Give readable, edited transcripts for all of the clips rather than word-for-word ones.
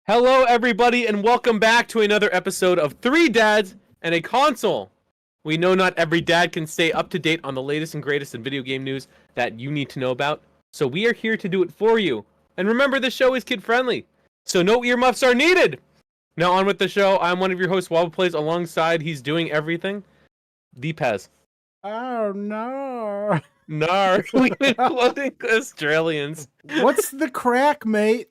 Hello, everybody, and welcome back to another episode of Three Dads and a Console. We know not every dad can stay up to date on the latest and greatest in video game news that you need to know about, so we are here to do it for you. And remember, the show is kid-friendly, so no earmuffs are needed! Now on with the show, I'm one of your hosts, Wabba Plays, alongside He's Doing Everything, the Pez. Oh, no. Nar, we've been quoting Australians. What's the crack, mate?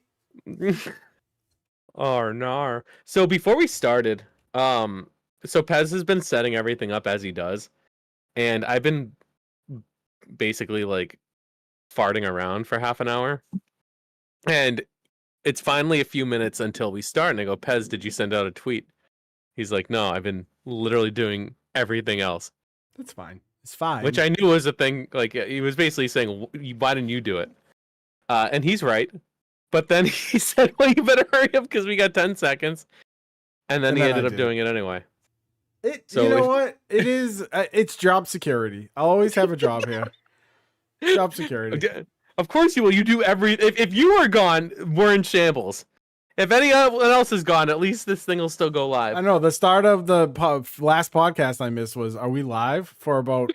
Oh, nar. So before we started, so Pez has been setting everything up as he does, and I've been basically like farting around for half an hour, and it's finally a few minutes until we start, and I go, Pez, did you send out a tweet? He's like, no, I've been literally doing everything else. That's fine. It's fine. Which I knew was a thing. Like, he was basically saying, why didn't you do it? And he's right. But then he said, well, you better hurry up because we got 10 seconds. And then he ended up doing it anyway. You know what? It is, it's job security. I'll always have a job here. Job security. Of course you will. You do if you are gone, we're in shambles. If anyone else is gone, at least this thing will still go live. I know. The start of the last podcast I missed was, are we live? For about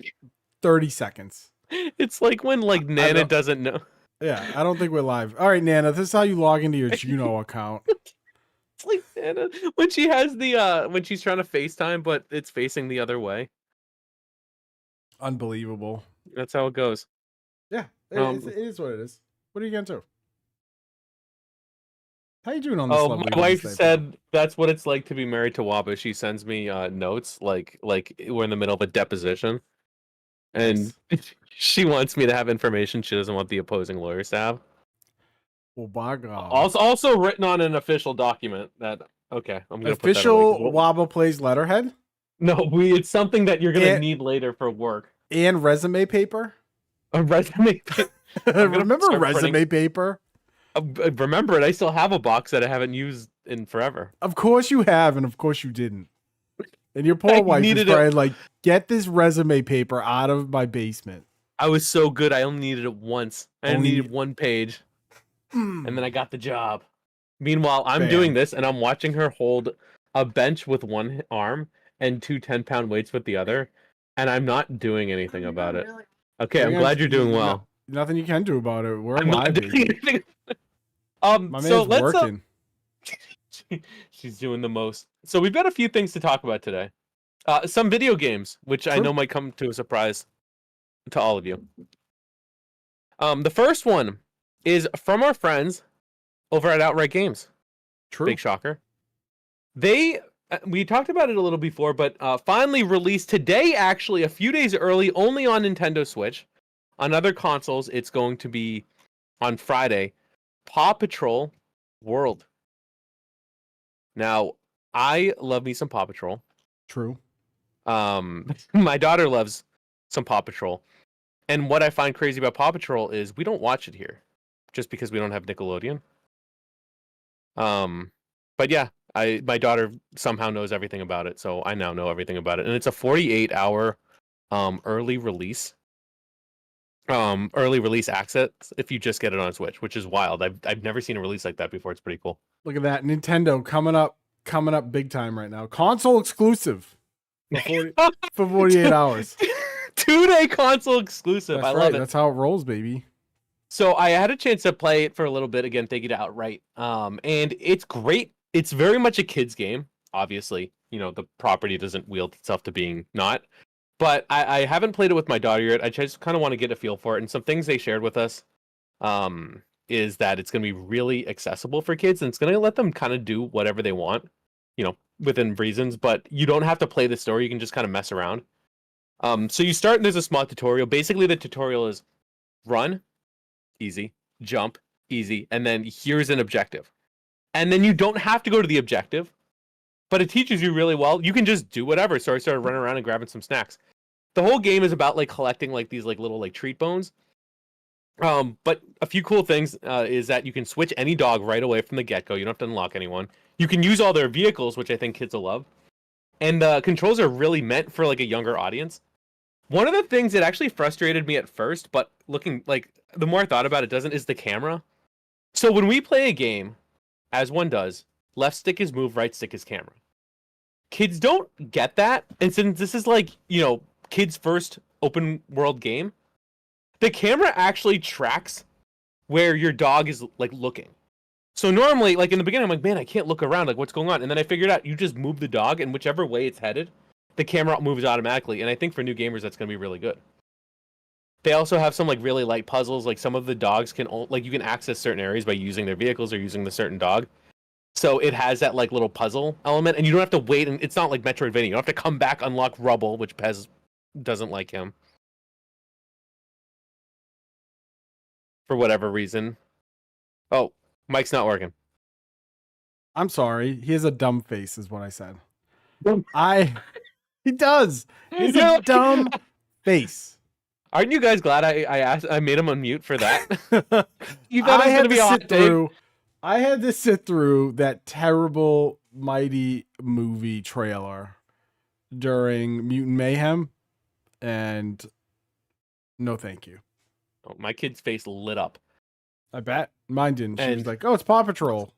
30 seconds. It's like when Nana doesn't know. Yeah, I don't think we're live. All right, Nana, this is how you log into your Juno account. It's like Nana when she has the when she's trying to FaceTime, but it's facing the other way. Unbelievable. That's how it goes. Yeah, it is what it is. What are you gonna do? How you doing on this? Oh, my wife said that's what it's like to be married to Wabba. She sends me notes like we're in the middle of a deposition, and she wants me to have information she doesn't want the opposing lawyers to have. Well, by God. Also written on an official document that I'm gonna official put that Wabba Plays letterhead. No, it's something that you're gonna need later for work. And resume paper. A resume paper. Remember resume paper? Remember it. I still have a box that I haven't used in forever. Of course you have, and of course you didn't. And your poor wife is probably like, get this resume paper out of my basement. I was so good, I only needed it once. I only needed one page. And then I got the job. Meanwhile, I'm doing this, and I'm watching her hold a bench with one arm and two 10-pound weights with the other, and I'm not doing anything about it. Okay, I'm glad you're doing well. Nothing you can do about it. We're I'm not live. doing anything. My so man's working. She's doing the most. So we've got a few things to talk about today. Some video games, which I know might come to a surprise to all of you. The first one is from our friends over at Outright Games. True. Big shocker. We talked about it a little before, but finally released today, actually, a few days early, only on Nintendo Switch. On other consoles, it's going to be on Friday. Paw Patrol World. Now, I love me some Paw Patrol. True. My daughter loves some Paw Patrol. And what I find crazy about Paw Patrol is we don't watch it here just because we don't have Nickelodeon. But yeah, my daughter somehow knows everything about it, so I now know everything about it. And it's a 48-hour early release access if you just get it on Switch, which is wild. I've never seen a release like that before. It's pretty cool. Look at that. Nintendo coming up big time right now. Console exclusive for 48 hours. 2-day console exclusive. I love it. That's how it rolls, baby. So I had a chance to play it for a little bit again, thinking it outright. And it's great. It's very much a kid's game. Obviously, the property doesn't wield itself to being not. But I haven't played it with my daughter yet. I just kind of want to get a feel for it. And some things they shared with us is that it's going to be really accessible for kids. And it's going to let them kind of do whatever they want, within reasons. But you don't have to play the story. You can just kind of mess around. So you start and there's a small tutorial. Basically, the tutorial is run, easy, jump, easy. And then here's an objective. And then you don't have to go to the objective. But it teaches you really well. You can just do whatever. So I started running around and grabbing some snacks. The whole game is about collecting these little treat bones. But a few cool things is that you can switch any dog right away from the get-go. You don't have to unlock anyone. You can use all their vehicles, which I think kids will love. And the controls are really meant for a younger audience. One of the things that actually frustrated me at first, but looking the more I thought about it, is the camera. So when we play a game, as one does. Left stick is move, right stick is camera. Kids don't get that, and since this is like, kids' first open world game, the camera actually tracks where your dog is like looking. So normally, like in the beginning, I'm like, man, I can't look around, like what's going on? And then I figured out you just move the dog, and whichever way it's headed, the camera moves automatically. And I think for new gamers, that's going to be really good. They also have some like really light puzzles, like some of the dogs can you can access certain areas by using their vehicles or using the certain dog. So it has that like little puzzle element, and you don't have to wait. And it's not like Metroidvania. You don't have to come back, unlock Rubble, which Pez doesn't like him for whatever reason. Oh, mic's not working. I'm sorry. He has a dumb face, is what I said. He does. He's a dumb face. Aren't you guys glad I made him unmute for that? You thought I had to sit through. I had to sit through that terrible Mighty movie trailer during Mutant Mayhem, and no, thank you. Oh, my kid's face lit up. I bet mine didn't. She was like, "Oh, it's Paw Patrol."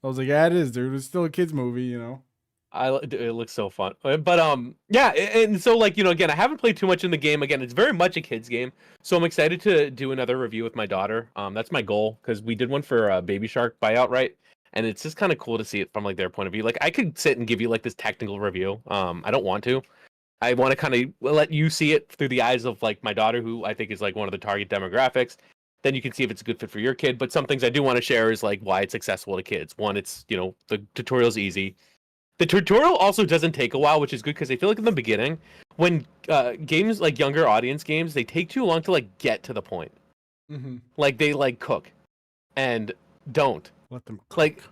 I was like, "Yeah, it is, dude. It's still a kids movie, It looks so fun, but yeah, and so like again, I haven't played too much in the game. Again, it's very much a kids game, so I'm excited to do another review with my daughter. That's my goal, because we did one for Baby Shark by Outright, and it's just kind of cool to see it from like their point of view. Like I could sit and give you like this technical review. I don't want to. I want to kind of let you see it through the eyes of like my daughter, who I think is like one of the target demographics. Then you can see if it's a good fit for your kid. But some things I do want to share is like why it's accessible to kids. One, it's the tutorial's easy. The tutorial also doesn't take a while, which is good, because I feel like in the beginning, when games like younger audience games, they take too long to like get to the point. Mm-hmm. Like they like cook, and don't let them cook. Like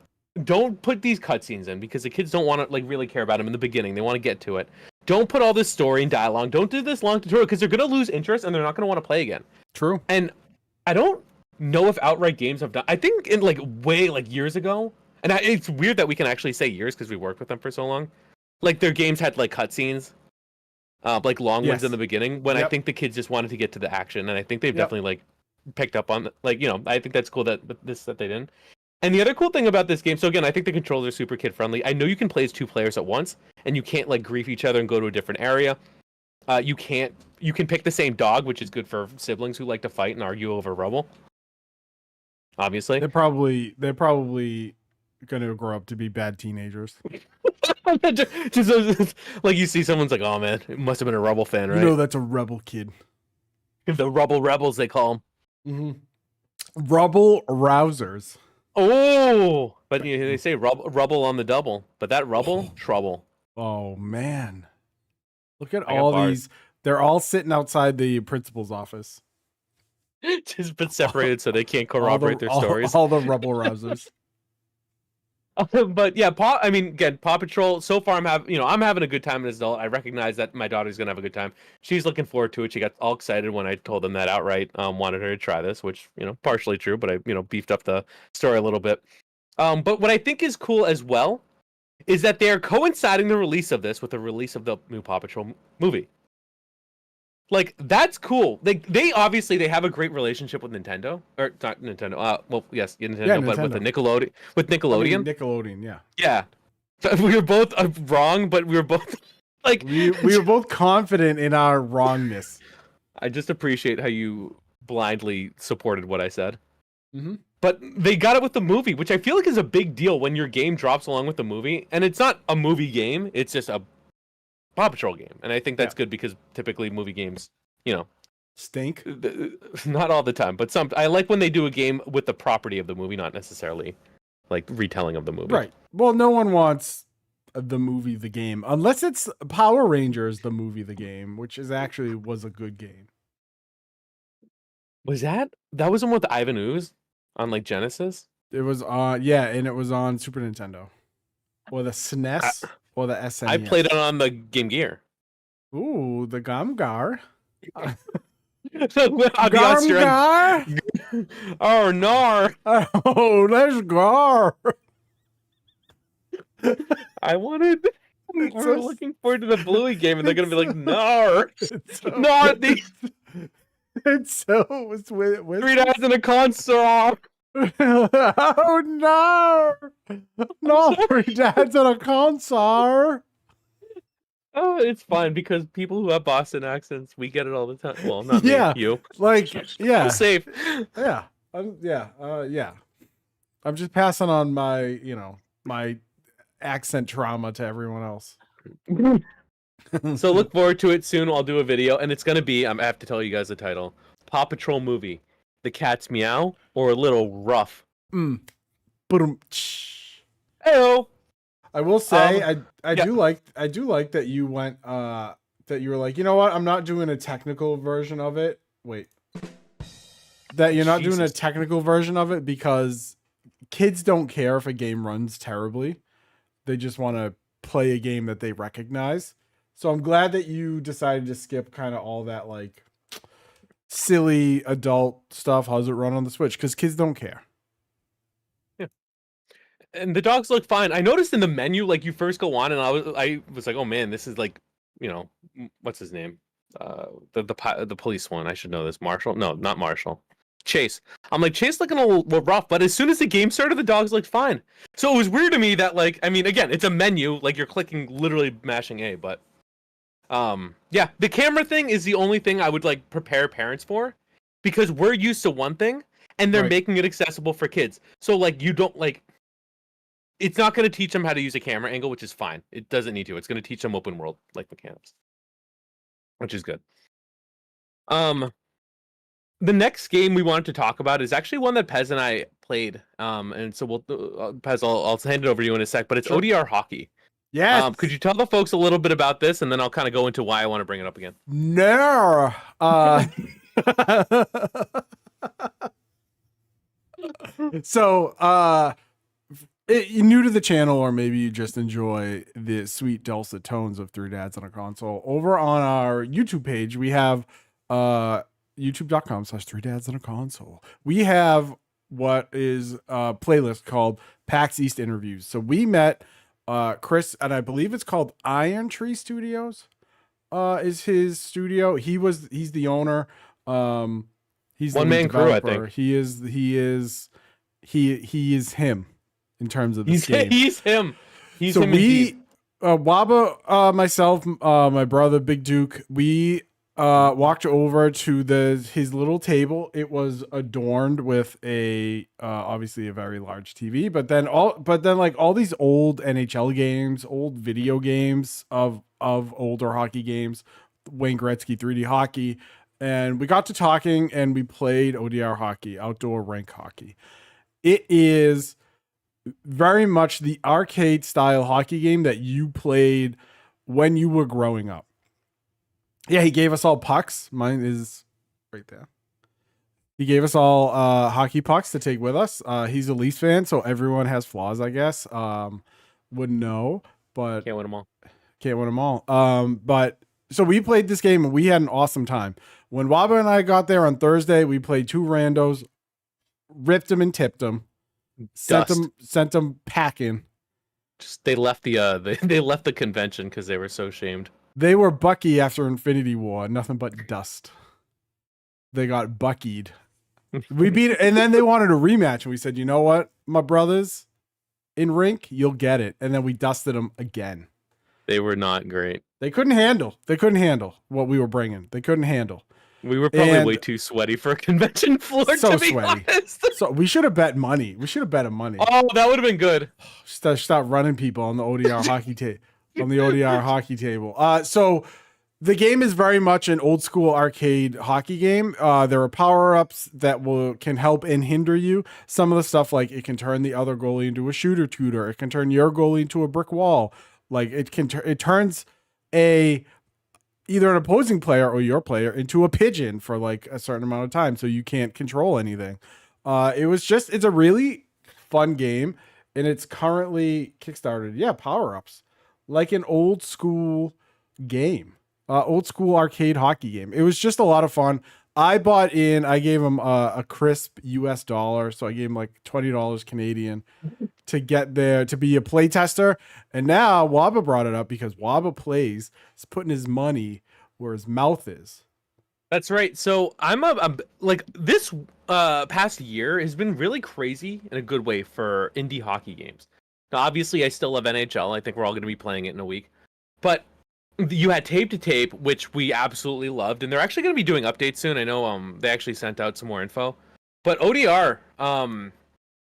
don't put these cutscenes in, because the kids don't want to like really care about them in the beginning. They want to get to it. Don't put all this story and dialogue. Don't do this long tutorial, because they're gonna lose interest and they're not gonna want to play again. True. And I don't know if Outright Games have done. I think in like way like years ago. And it's weird that we can actually say years, because we worked with them for so long. Like their games had like cutscenes, like long ones in the beginning. When I think the kids just wanted to get to the action, and I think they've definitely like picked up on like I think that's cool that they didn't. And the other cool thing about this game, so again, I think the controls are super kid friendly. I know you can play as 2 players at once, and you can't like grief each other and go to a different area. You can pick the same dog, which is good for siblings who like to fight and argue over rubble. Obviously, they're probably going to grow up to be bad teenagers. just like you see someone's like, oh man, it must have been a Rubble fan, right? That's a Rebel kid. The Rubble Rebels, they call them. Mm-hmm. Rubble rousers. Oh, but they say rubble on the double, but that rubble trouble. Oh man, look at all these. They're all sitting outside the principal's office. Just been separated so they can't corroborate their stories. All the Rubble rousers. But yeah, Paw Patrol. So far, I'm having a good time as an adult. I recognize that my daughter's gonna have a good time. She's looking forward to it. She got all excited when I told them that Outright wanted her to try this, which partially true, but I beefed up the story a little bit. But what I think is cool as well is that they're coinciding the release of this with the release of the new Paw Patrol movie. Like that's cool. They obviously they have a great relationship with Nintendo, or not Nintendo. Well, yes, Nintendo, but with the Nickelodeon. With Nickelodeon. Nickelodeon, yeah. Yeah. So we were both wrong, but we were both like we were both confident in our wrongness. I just appreciate how you blindly supported what I said. Mm-hmm. But they got it with the movie, which I feel like is a big deal when your game drops along with the movie, and it's not a movie game; it's just a Paw Patrol game, and I think that's good, because typically movie games, stink. Not all the time, but I like when they do a game with the property of the movie, not necessarily like retelling of the movie. Right. Well, no one wants the movie the game unless it's Power Rangers the movie the game, which was a good game. Was that was the one with the Ivan Ooze on like Genesis? It was and it was on Super Nintendo or the SNES. Or the SNES. I played it on the Game Gear. Ooh, the Gamgar. Gamgar? Oh, nar. Oh, let's go. I wanted... We're looking forward to the Bluey game, and they're going to be like, nar. Nar. It's with 3 days in a console. Oh no! No, Three Dads on a Console. Oh, it's fine because people who have Boston accents, we get it all the time. Well, not me, Yeah, you. like I'm yeah, safe. yeah, yeah. I'm just passing on my, my accent trauma to everyone else. So look forward to it soon. I'll do a video, and it's gonna be. I have to tell you guys the title: Paw Patrol movie, The Cat's Meow, or a Little Rough. Boom. Heyo. I will say, I yeah. do like that you went that you were like, you know what, I'm not doing a technical version of it. Wait. That you're not doing a technical version of it because kids don't care if a game runs terribly. They just want to play a game that they recognize. So I'm glad that you decided to skip kind of all that like silly adult stuff. How's it run on the Switch? Because kids don't care. Yeah. And the dogs look fine. I noticed in the menu, like you first go on, and I was like, oh man, this is like, what's his name? The police one. I should know this. Marshall? No, not Marshall. Chase. I'm like, Chase looking a little rough, but as soon as the game started, the dogs looked fine. So it was weird to me that, like, I mean, again, it's a menu, like you're clicking, literally mashing A, but yeah, the camera thing is the only thing I would like prepare parents for, because we're used to one thing and they're making it accessible for kids. So like, you don't like, it's not going to teach them how to use a camera angle, which is fine. It doesn't need to. It's going to teach them open world like mechanics, which is good. The next game we wanted to talk about is actually one that Pez and I played. And so we'll Pez, I'll hand it over to you in a sec, but it's ODR hockey. Yes. Could you tell the folks a little bit about this, and then I'll kind of go into why I want to bring it up again. No. So, you're new to the channel, or maybe you just enjoy the sweet dulcet tones of Three Dads on a Console. Over on our YouTube page, we have youtube.com/Three Dads on a Console. We have what is a playlist called PAX East Interviews. So we met Chris, and I believe it's called Iron Tree Studios. Is his studio. He's the owner. He's one man crew, I think. He is him in terms of the game. He's him. He's so him we Wabba, myself, my brother Big Duke, we walked over to his little table. It was adorned with obviously a very large TV, but then like all these old NHL games, old video games of older hockey games, Wayne Gretzky 3D hockey, and we got to talking and we played ODR hockey, outdoor rink hockey. It is very much the arcade style hockey game that you played when you were growing up. Yeah, he gave us all pucks. Mine is right there. He gave us all hockey pucks to take with us. He's a Leafs fan, so everyone has flaws, I guess. Wouldn't know, but can't win them all. But so we played this game and we had an awesome time. When Wabba and I got there on Thursday, we played two randos, ripped them and tipped them, sent them packing. Just they left they left the convention because they were so shamed. They were Bucky after Infinity War, nothing but dust. They got buckied. We beat it, and then they wanted a rematch, and we said, you know what, my brothers, in rink, you'll get it. And then we dusted them again. They were not great. They couldn't handle what we were bringing. They couldn't handle. We were probably way too sweaty for a convention floor, so to be sweaty. honest. So we should have bet money. We should have bet money. Oh, that would have been good. Stop running people on the ODR hockey table. On the ODR hockey table. So the game is very much an old school arcade hockey game. There are power-ups that can help and hinder you. Some of the stuff, like it can turn the other goalie into a shooter tutor. It can turn your goalie into a brick wall. Like it turns either an opposing player or your player into a pigeon for like a certain amount of time, so you can't control anything. It's a really fun game, and it's currently kickstarted. Yeah, power-ups. Like an old school game, old school arcade hockey game. It was just a lot of fun. I gave him a crisp US dollar. So I gave him like $20 Canadian to get there to be a play tester. And now Wabba brought it up because Wabba plays. He's putting his money where his mouth is. That's right. So I'm like this past year has been really crazy in a good way for indie hockey games. Now, obviously, I still love NHL. I think we're all going to be playing it in a week. But you had Tape to Tape, which we absolutely loved, and they're actually going to be doing updates soon. I know they actually sent out some more info. But ODR,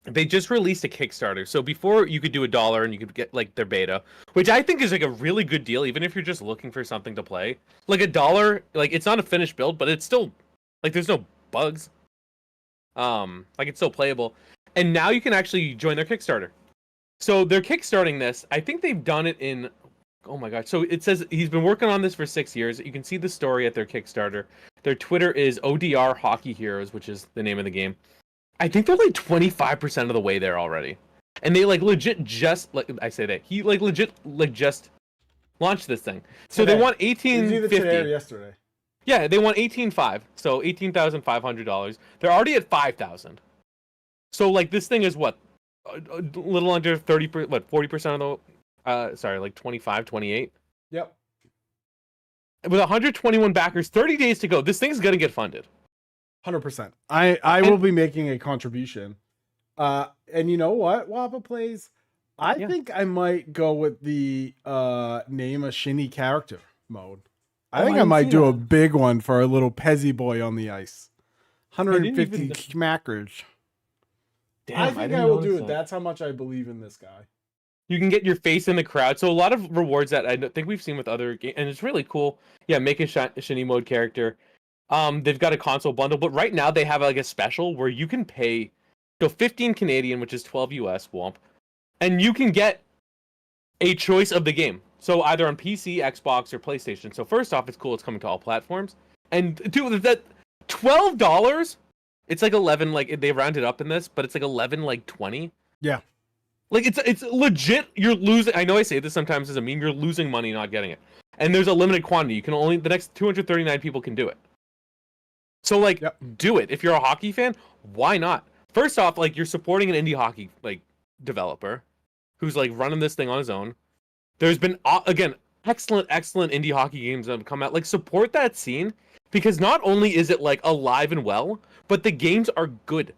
they just released a Kickstarter. So before you could do $1 and you could get like their beta, which I think is like a really good deal, even if you're just looking for something to play. Like $1, like it's not a finished build, but it's still like there's no bugs. Like it's still playable. And now you can actually join their Kickstarter. So they're kickstarting this. I think they've done it in, oh my god. So it says he's been working on this for 6 years. You can see the story at their Kickstarter. Their Twitter is ODR Hockey Heroes, which is the name of the game. I think they're like 25% of the way there already. And they like legit just like I say that he like legit like just launched this thing. So Today. they want It was either today or 1850. yesterday. Yeah, they want 18.5. So $18,500. They're already at 5,000. So like this thing is what a little under 30 what 40% of the sorry, like 25, 28. Yep. With 121 backers, 30 days to go. This thing's going to get funded. 100%. I will be making a contribution. And you know what? Wabba plays. I think I might go with the name a shinny character mode. I think I might do a big one for a little Pezzy boy on the ice. 150 smackers. Damn, I think I will do it. That's how much I believe in this guy. You can get your face in the crowd. So a lot of rewards that I think we've seen with other games, and it's really cool. Yeah, make a shinny mode character. They've got a console bundle, but right now they have like a special where you can pay 15 Canadian, which is 12 US, womp, and you can get a choice of the game. So either on PC, Xbox, or PlayStation. So first off, it's cool. It's coming to all platforms. And dude, that $12. It's like 11. Like they rounded up in this, but it's like 11, like 20. Yeah. Like it's legit. You're losing. I know I say this sometimes as a meme. You're losing money not getting it. And there's a limited quantity. You can only the next 239 people can do it. So like, do it. If you're a hockey fan, why not? First off, like you're supporting an indie hockey like developer who's like running this thing on his own. There's been again excellent indie hockey games that have come out. Like support that scene because not only is it like alive and well, but the games are good.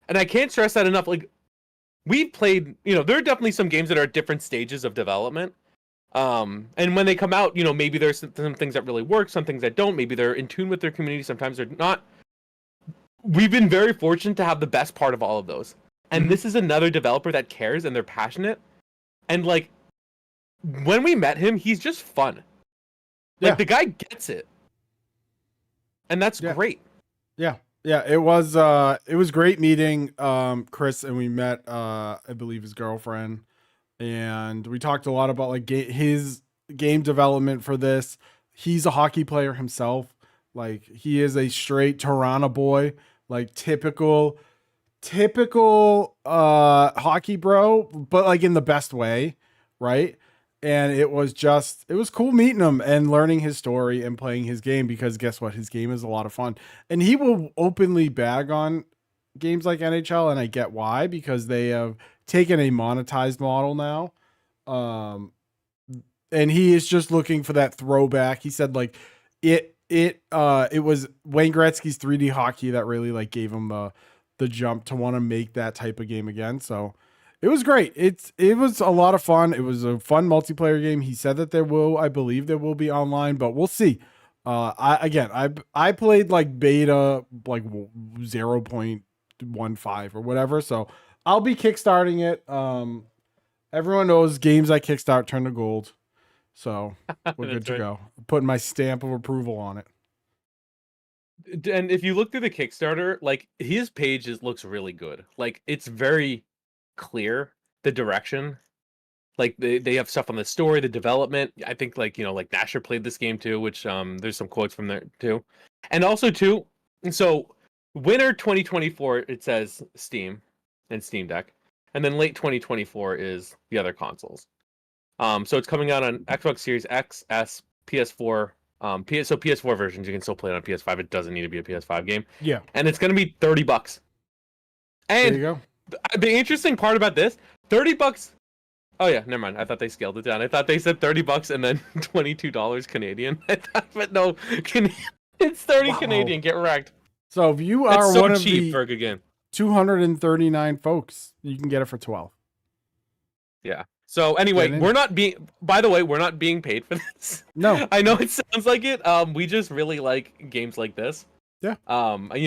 And I can't stress that enough. Like we've played, there are definitely some games that are at different stages of development. And when they come out, maybe there's some things that really work, some things that don't. Maybe they're in tune with their community, sometimes they're not. We've been very fortunate to have the best part of all of those. And this is another developer that cares and they're passionate. And like, when we met him, he's just fun. Like the guy gets it. And that's great. Yeah. Yeah, it was great meeting Chris, and we met I believe his girlfriend, and we talked a lot about like his game development for this. He's a hockey player himself. Like he is a straight Toronto boy, like typical hockey bro, but like in the best way, right? And it was cool meeting him and learning his story and playing his game, because guess what? His game is a lot of fun. And he will openly bag on games like NHL, and I get why, because they have taken a monetized model now. And he is just looking for that throwback. He said like it was Wayne Gretzky's 3D hockey that really like gave him the jump to want to make that type of game again. So it was great. It was a lot of fun. It was a fun multiplayer game. He said that I believe there will be online, but we'll see. I played like beta like 0.15 or whatever. So I'll be kickstarting it. Everyone knows games I kickstart turn to gold. So we're good to go. Putting my stamp of approval on it. And if you look through the Kickstarter, like his page looks really good. Like it's very clear, the direction. Like they have stuff on the story, the development. I think like like Nasher played this game too, which there's some quotes from there too. And also too, so winter 2024 it says Steam and Steam Deck, and then late 2024 is the other consoles. So it's coming out on Xbox Series X, S, PS4. So PS4 versions you can still play it on PS5. It doesn't need to be a PS5 game. Yeah, and it's gonna be $30. And there you go. The interesting part about this, $30. Oh yeah, never mind. I thought they scaled it down. I thought they said $30 and then $22 Canadian. I thought, but no, It's 30 Wow. Canadian. Get wrecked. So if you It's are so one of cheap the for a good game. 239 folks, you can get it for 12. Yeah. So anyway, Get in. we're not being. By the way, we're not being paid for this. No. I know it sounds like it. We just really like games like this. Yeah.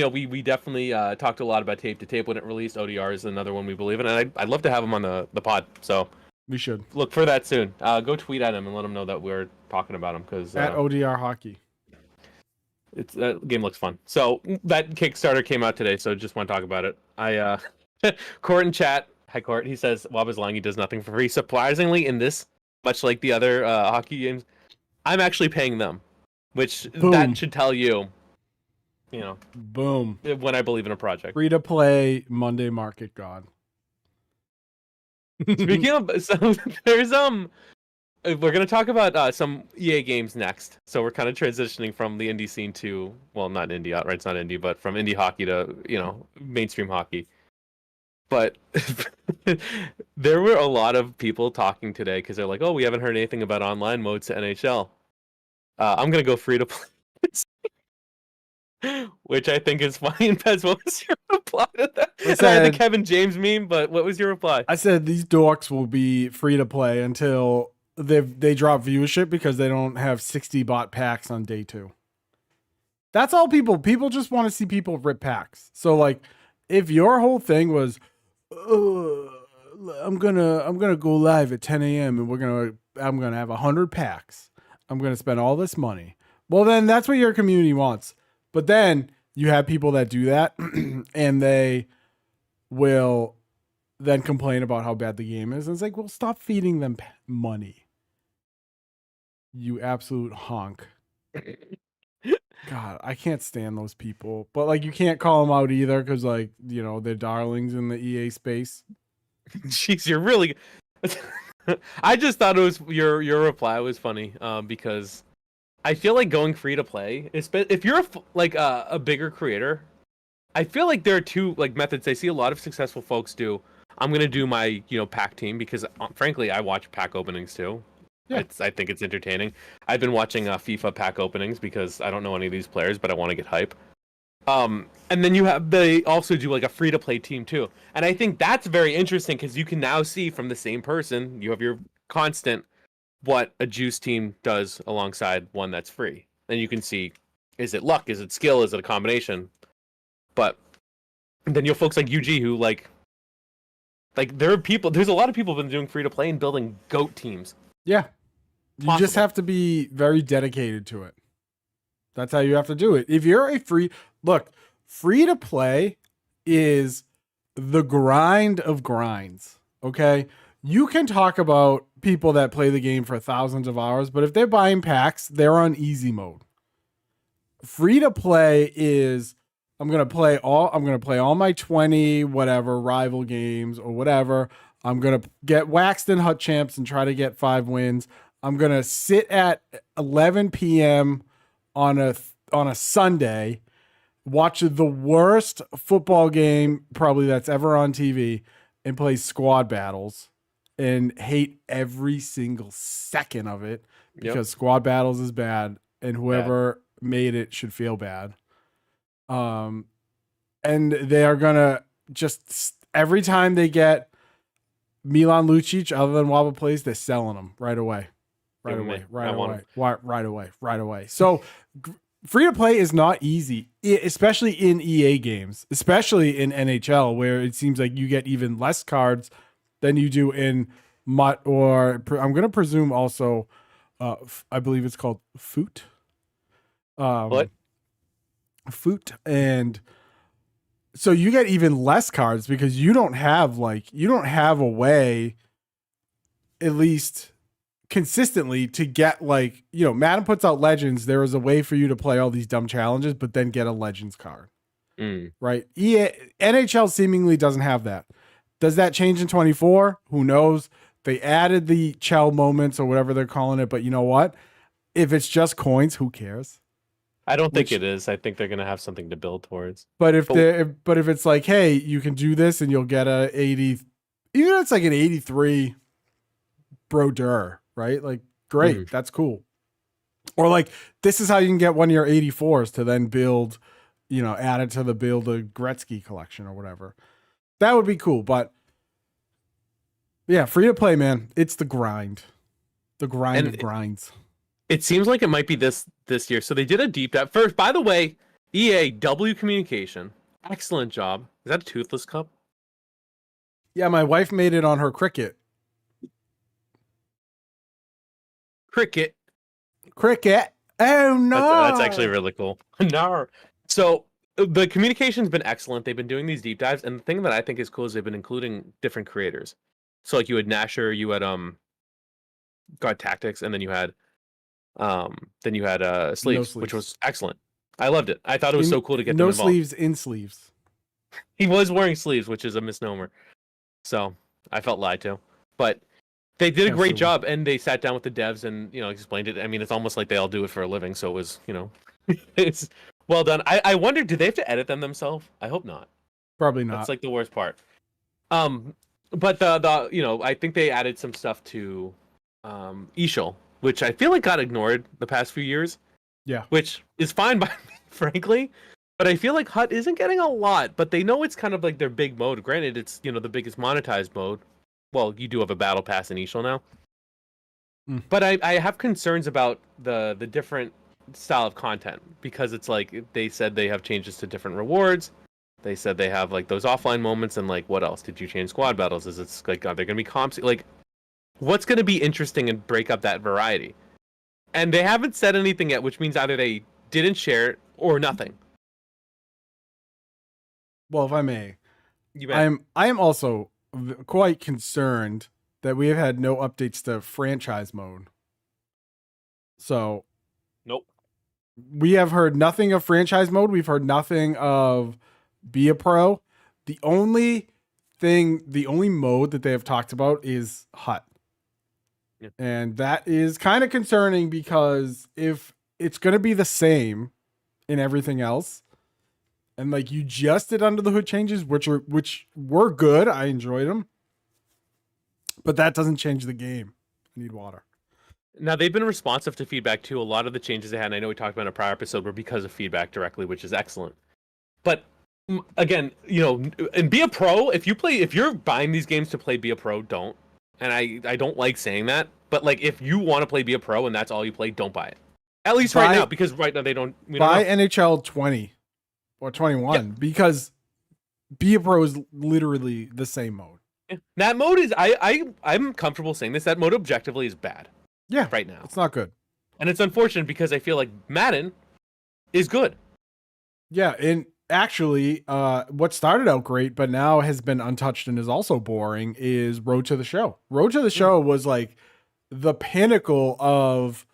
We definitely talked a lot about Tape to Tape when it released. ODR is another one we believe in, and I'd love to have him on the pod. So We should. look for that soon. Go tweet at him and let him know that we're talking about him because At ODR Hockey. that game looks fun. So that Kickstarter came out today, so just want to talk about it. Court in chat. Hi Court. He says Wabba's lying. He does nothing for free. Surprisingly, in this, much like the other hockey games, I'm actually paying them, which Boom. that should tell you, Boom. when I believe in a project. Free to play Monday Market God. Speaking of, so there's we're gonna talk about some EA games next. So we're kind of transitioning from the indie scene to, well, not indie, right? It's not indie, but from indie hockey to mainstream hockey. But there were a lot of people talking today because they're like, "Oh, we haven't heard anything about online modes to NHL." I'm gonna go free to play, which I think is funny. And Pez, what was your reply to that? I had the Kevin James meme, but what was your reply? I said these dorks will be free to play until they drop viewership because they don't have 60 bot packs on day 2. That's all people just want to see people rip packs. So like, if your whole thing was, I'm gonna go live at 10 a.m. and I'm gonna have 100 packs. I'm gonna spend all this money. Well, then that's what your community wants. But then you have people that do that and they will then complain about how bad the game is. And it's like, well, stop feeding them money. You absolute honk. God, I can't stand those people. But like, you can't call them out either because like, they're darlings in the EA space. Jeez, you're really. I just thought it was your reply was funny because I feel like going free to play, if you're a bigger creator, I feel like there are two methods I see a lot of successful folks do. I'm gonna do my pack team because frankly I watch pack openings too. Yeah. I think it's entertaining. I've been watching FIFA pack openings because I don't know any of these players, but I want to get hype. And then they also do a free to play team too, and I think that's very interesting because you can now see from the same person, you have your constant, what a juice team does alongside one that's free. Then you can see, is it luck, is it skill, is it a combination? But then you have folks like UG who there's a lot of people who've been doing free to play and building GOAT teams. Yeah. You just have to be very dedicated to it. That's how you have to do it. If you're free to play is the grind of grinds. Okay. You can talk about people that play the game for thousands of hours, but if they're buying packs, they're on easy mode. Free to play is, I'm going to play all my 20 whatever rival games or whatever. I'm going to get waxed in Hut Champs and try to get 5 wins. I'm going to sit at 11 p.m. on a Sunday, watch the worst football game probably that's ever on TV, and play squad battles and hate every single second of it because squad battles is bad and whoever made it should feel bad. And they are going to just, every time they get Milan Lucic, other than Wabba plays, they're selling them right away. Right away. So free to play is not easy, especially in EA games, especially in NHL, where it seems like you get even less cards than you do in MUT, or I'm going to presume also, I believe it's called Foot. What? Foot. And so you get even less cards because you don't have a way, at least consistently, to get Madden puts out Legends. There is a way for you to play all these dumb challenges, but then get a Legends card. Right? NHL seemingly doesn't have that. Does that change in 24? Who knows? They added the Chell moments or whatever they're calling it, but you know what? If it's just coins, who cares? I don't think it is. I think they're gonna have something to build towards. But if it's like, hey, you can do this and you'll get a 80, even if it's like an 83 Brodeur, right? Like, great, that's cool. Or like, this is how you can get one of your 84s to then build, add it to the build a Gretzky collection or whatever. That would be cool. But yeah, free to play, man. It's the grind. The grind of grinds. It seems like it might be this year. So they did a deep dive. First, by the way, EA W Communication. Excellent job. Is that a toothless cup? Yeah, my wife made it on her Cricket. Cricket. Oh no. That's actually really cool. No. So the communication's been excellent. They've been doing these deep dives, and the thing that I think is cool is they've been including different creators. So like you had Nasher, you had God Tactics, and then you had Sleeves, which was excellent. I loved it. I thought it was so cool to get them involved. No sleeves in sleeves. He was wearing sleeves, which is a misnomer. So I felt lied to. But they did a great job, and they sat down with the devs and explained it. I mean, it's almost like they all do it for a living, so it was it's well done. I wonder, do they have to edit them themselves? I hope not. Probably not. That's like the worst part. But the I think they added some stuff to Ishal, which I feel like got ignored the past few years. Yeah. Which is fine by me, frankly. But I feel like Hut isn't getting a lot, but they know it's kind of like their big mode. Granted, it's the biggest monetized mode. Well, you do have a battle pass in Ishal now. But I have concerns about the different style of content, because it's like they said they have changes to different rewards. They said they have like those offline moments, and like what else? Did you change squad battles? Is it's like are there gonna be comps? Like what's gonna be interesting and break up that variety? And they haven't said anything yet, which means either they didn't share it or nothing. Well, if I may, I am also quite concerned that we have had no updates to franchise mode. So, nope. We have heard nothing of franchise mode. We've heard nothing of Be a Pro. The only mode that they have talked about is Hut. Yeah. And that is kind of concerning, because if it's going to be the same in everything else, and like you just did Under the Hood changes, which were good. I enjoyed them. But that doesn't change the game. I need water. Now, they've been responsive to feedback too. A lot of the changes they had, and I know we talked about in a prior episode, were because of feedback directly, which is excellent. But again, and Be a Pro, if you're buying these games to play Be a Pro, don't. And I don't like saying that, but like if you want to play Be a Pro and that's all you play, don't buy it. At least right now, because right now we don't buy NHL 20 or 21, because Be a Pro is literally the same mode. Yeah. That mode is I'm comfortable saying this. That mode objectively is bad. Yeah, right now it's not good, and it's unfortunate because I feel like Madden is good. Yeah, and actually, what started out great but now has been untouched and is also boring is Road to the Show. Road to the Show was like the pinnacle of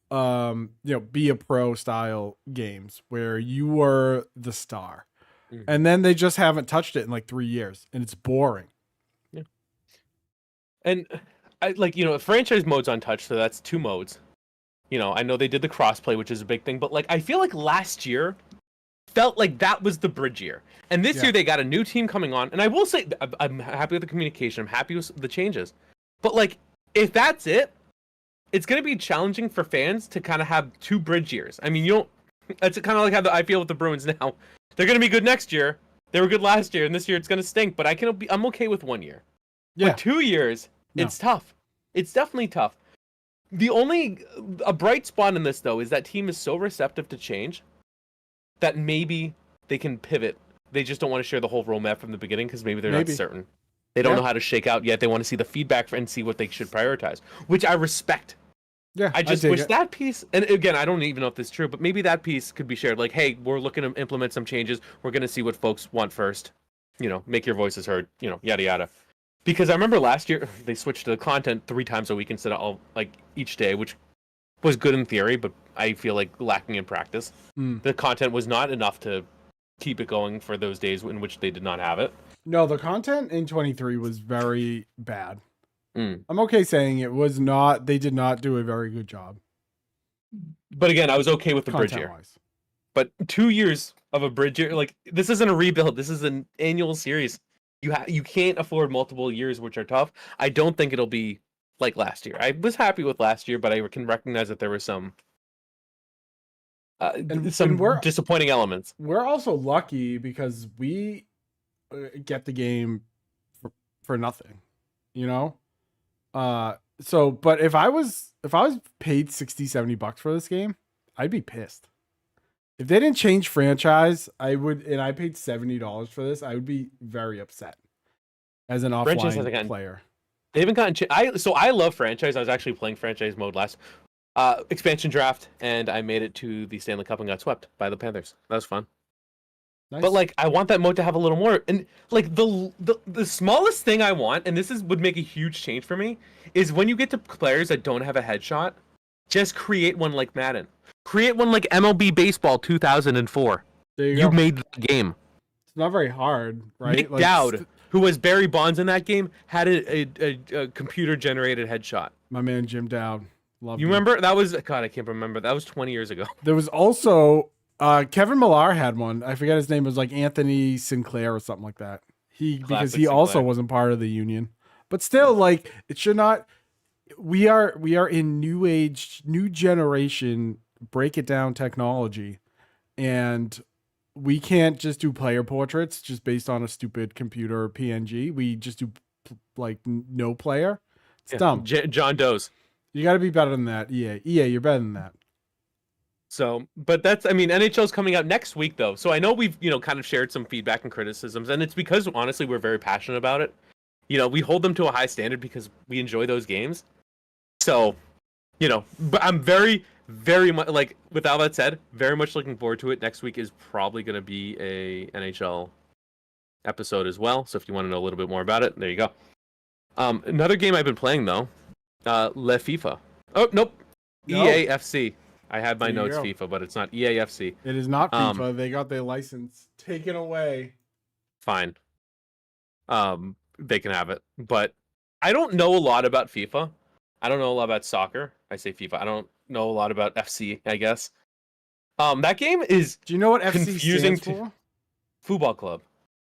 Be a Pro style games where you were the star. And then they just haven't touched it in like 3 years, and it's boring. Yeah. And I like, franchise mode's untouched, so that's 2 modes. I know they did the crossplay, which is a big thing, but like I feel like last year felt like that was the bridge year. And this year they got a new team coming on, and I will say I'm happy with the communication. I'm happy with the changes. But like if that's it, it's going to be challenging for fans to kind of have 2 bridge years. I mean, it's kind of like how I feel with the Bruins now. They're going to be good next year. They were good last year, and this year it's going to stink. But I'm okay with 1 year. Yeah. But 2 years, it's tough. It's definitely tough. A bright spot in this, though, is that team is so receptive to change that maybe they can pivot. They just don't want to share the whole roadmap from the beginning because maybe they're not certain. They don't know how to shake out yet. They want to see the feedback and see what they should prioritize, which I respect. Yeah, I just wish that piece, and again, I don't even know if this is true, but maybe that piece could be shared. Like, hey, we're looking to implement some changes. We're going to see what folks want first. Make your voices heard, yada, yada. Because I remember last year, they switched to the content 3 times a week instead of each day, which was good in theory, but I feel like lacking in practice. The content was not enough to keep it going for those days in which they did not have it. No, the content in 23 was very bad. I'm okay saying it was not. They did not do a very good job. But again, I was okay with the bridge year. But 2 years of a bridge year, like this isn't a rebuild. This is an annual series. You can't afford multiple years, which are tough. I don't think it'll be like last year. I was happy with last year, but I can recognize that there were some And some disappointing elements. We're also lucky because we get the game for nothing, you know? So, but if I was paid 60, $70 for this game, I'd be pissed. If they didn't change franchise, I would, and I paid $70 for this, I would be very upset as an offline player. They haven't gotten. I love franchise. I was actually playing franchise mode last expansion draft, and I made it to the Stanley Cup and got swept by the Panthers. That was fun. Nice. But like, I want that mode to have a little more. And like the smallest thing I want, and would make a huge change for me, is when you get to players that don't have a headshot, just create one like Madden. Create one like MLB Baseball 2004. You made the game. It's not very hard, right? Nick Dowd, who was Barry Bonds in that game, had a computer-generated headshot. My man Jim Dowd. Love you. Remember? That was, God, I can't remember. That was 20 years ago. There was also Kevin Millar had one. I forget his name. It was like Anthony Sinclair or something like that. Because he also wasn't part of the union. But still, like, it should not. We are in new age, new generation, break it down technology, and we can't just do player portraits just based on a stupid computer or PNG. We just do like no player. It's dumb. John Doe's. You got to be better than that. EA, you're better than that. So, but NHL's coming out next week though. So I know we've, kind of shared some feedback and criticisms, and it's because honestly we're very passionate about it. We hold them to a high standard because we enjoy those games. So, but I'm very, very much, like, with all that said, very much looking forward to it. Next week is probably going to be a NHL episode as well. So if you want to know a little bit more about it, there you go. Another game I've been playing though, Le FIFA. Oh, nope. EAFC. I had my notes FIFA, but it's not EAFC. It is not FIFA. They got their license taken away. Fine. They can have it. But I don't know a lot about FIFA. I don't know a lot about soccer. I say FIFA. I don't know a lot about FC, I guess. That game is Do you know what FC confusing stands for? Football club.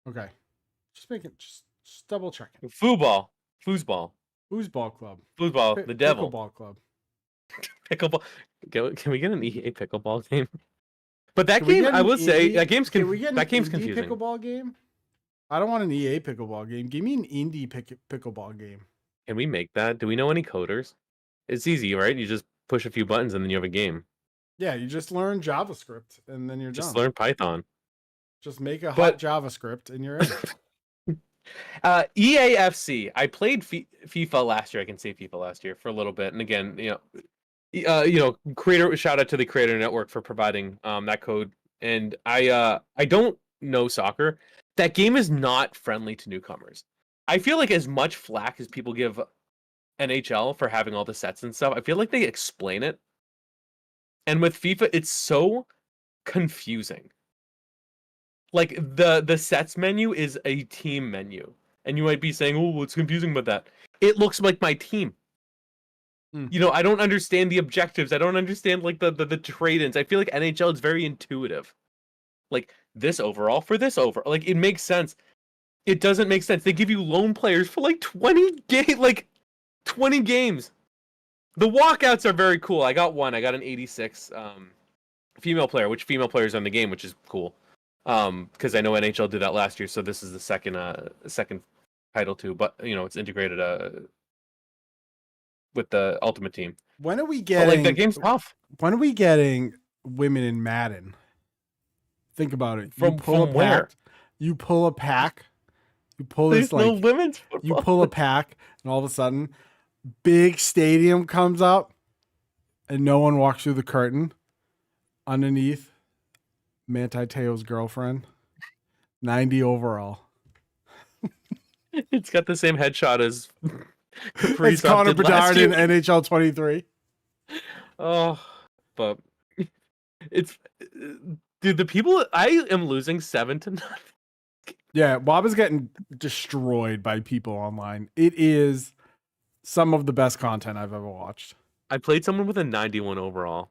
Okay. Just double check it. Foosball. Foosball club. Foosball, the devil. Pickleball club. Pickleball. Can we get an EA pickleball game? But that game, I will say, that game's confusing. Pickleball game? I don't want an EA pickleball game. Give me an indie pickleball game. Can we make that? Do we know any coders? It's easy, right? You just push a few buttons and then you have a game. Yeah, you just learn JavaScript and then you're done. Just learn Python. Just make a hot JavaScript and you're in. EAFC. I played FIFA last year. I can say FIFA last year for a little bit. And again, creator, shout out to the Creator Network for providing that code. And I don't know soccer. That game is not friendly to newcomers. I feel like as much flack as people give NHL for having all the sets and stuff, I feel like they explain it. And with FIFA, it's so confusing. Like the sets menu is a team menu. And you might be saying, oh, what's confusing about that? It looks like my team. I don't understand the objectives. I don't understand like the trade-ins. I feel like NHL is very intuitive. Like this overall for this over. Like it makes sense. It doesn't make sense. They give you loan players for like 20 games. The walkouts are very cool. I got one. I got an 86 female player, which female players are in the game, which is cool. Because I know NHL did that last year, so this is the second title too. But it's integrated with the Ultimate Team. When are we getting? Like that game's tough. When are we getting women in Madden? Think about it. From where? You pull a pack. You pull this no women's football. You pull a pack, and all of a sudden, big stadium comes up, and no one walks through the curtain. Underneath, Manti Te'o's girlfriend, 90 overall. It's got the same headshot as it's Connor Bedard in NHL 23. Oh, but it's dude. The people I am losing 7-0. Yeah, Wabba's getting destroyed by people online. It is some of the best content I've ever watched. I played someone with a 91 overall.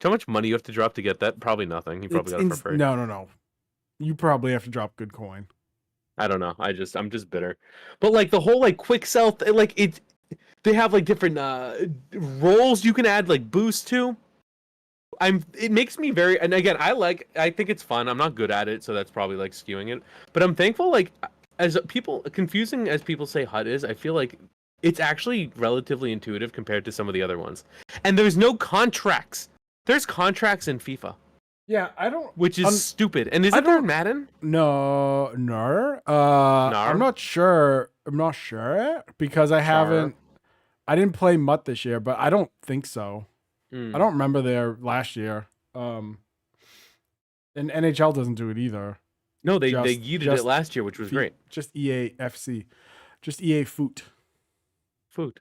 How much money you have to drop to get that? Probably nothing. You probably got it for free. No. You probably have to drop good coin. I don't know. I'm just bitter. But like the whole like quick sell, like they have like different roles you can add like boost to. it makes me very, and again, I think it's fun. I'm not good at it, so that's probably like skewing it. But I'm thankful, like, as people, confusing as people say HUD is, I feel like it's actually relatively intuitive compared to some of the other ones. And there's no contracts. There's contracts in FIFA, Yeah, I don't. which is stupid. And I isn't there don't- in Madden? No, no. Nar? I'm not sure. I'm not sure because I haven't. I didn't play MUT this year, but I don't think so. Mm. I don't remember there last year. And NHL doesn't do it either. No, they yeeted it last year, which was great. Just EA FC, just EA Foot. Food.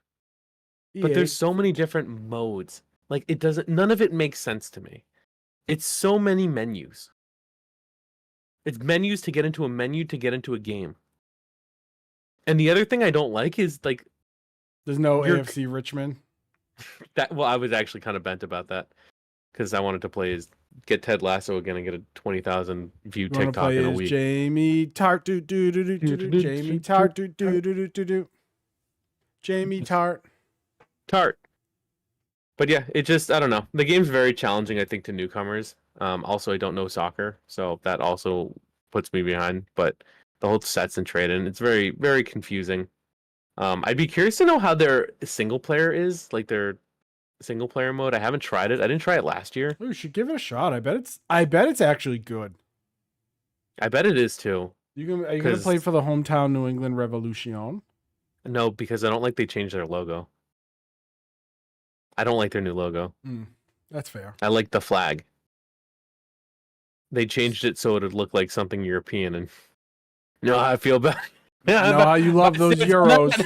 But there's so many different modes. Like it doesn't. None of it makes sense to me. It's so many menus. It's menus to get into a menu to get into a game. And the other thing I don't like is like there's no AFC Richmond. That well, I was actually kind of bent about that because I wanted to get Ted Lasso again and get a 20,000 view TikTok in a week. Jamie Tart do do do do do Jamie Tart do do do do do Jamie Tart. But yeah, it just I don't know. The game's very challenging, I think, to newcomers. Also, I don't know soccer, so that also puts me behind. But the whole sets and trade in, it's very, very confusing. I'd be curious to know how their single player is, like their single player mode. I haven't tried it. I didn't try it last year. You should give it a shot. I bet it's actually good. I bet it is too. Are you gonna play for the hometown New England Revolution? No, because I don't like they changed their logo. I don't like their new logo. That's fair. I like the flag. They changed it so it would look like something European, and you know how I feel about. I know how you love those Euros.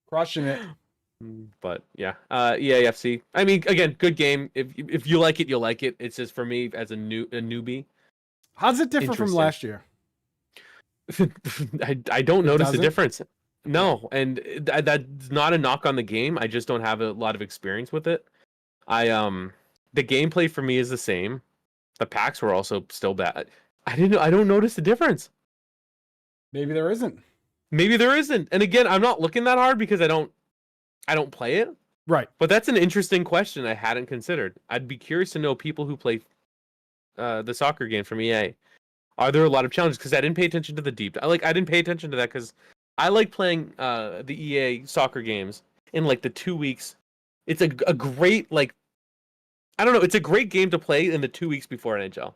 Crushing it. But yeah, EAFC. I mean, again, good game. If you like it, you'll like it. It's just for me as a newbie. How's it different from last year? I don't notice the difference. No, and that's not a knock on the game. I just don't have a lot of experience with it. The gameplay for me is the same. The packs were also still bad. I don't notice the difference. Maybe there isn't. Maybe there isn't. And again, I'm not looking that hard because I don't play it. Right. But that's an interesting question I hadn't considered. I'd be curious to know people who play the soccer game from EA. Are there a lot of challenges? Because I didn't pay attention to the deep. I didn't pay attention to that because I like playing the EA soccer games in like the 2 weeks. It's a great I don't know. It's a great game to play in the 2 weeks before NHL.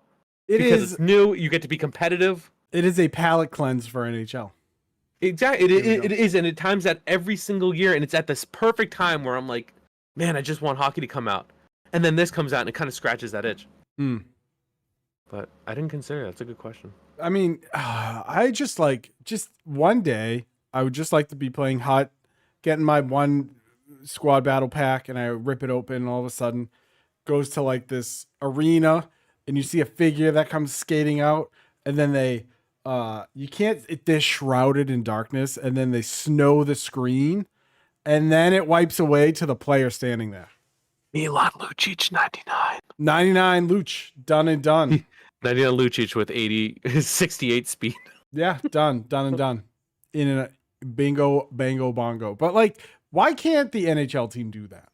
Because it's new. You get to be competitive. It is a palate cleanse for NHL. Exactly. It is, and it times that every single year, and it's at this perfect time where I'm like, man, I just want hockey to come out, and then this comes out, and it kind of scratches that itch. But I didn't consider that. That's a good question. I mean, I just one day I would just like to be playing HUT, getting my one squad battle pack, and I rip it open, and all of a sudden goes to like this arena, and you see a figure that comes skating out, and then they're shrouded in darkness, and then they snow the screen, and then it wipes away to the player standing there. Milan Lucic, 99. 99 Luch, done and done. 99 Lucic with 68 speed. Yeah, done and done. In a bingo, bango, bongo. But why can't the NHL team do that?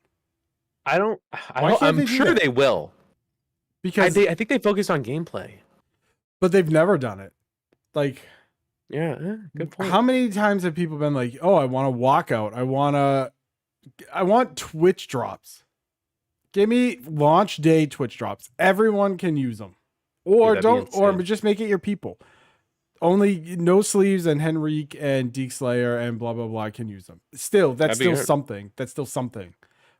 I'm sure they will. Because I think they focus on gameplay. But they've never done it. Yeah, good point. How many times have people been like, "Oh, I want a walkout. I want Twitch drops. Give me launch day Twitch drops. Everyone can use them, or just make it your people. Only No Sleeves and Henrique and Deke Slayer and blah blah blah can use them. Still, that's still something. That's still something,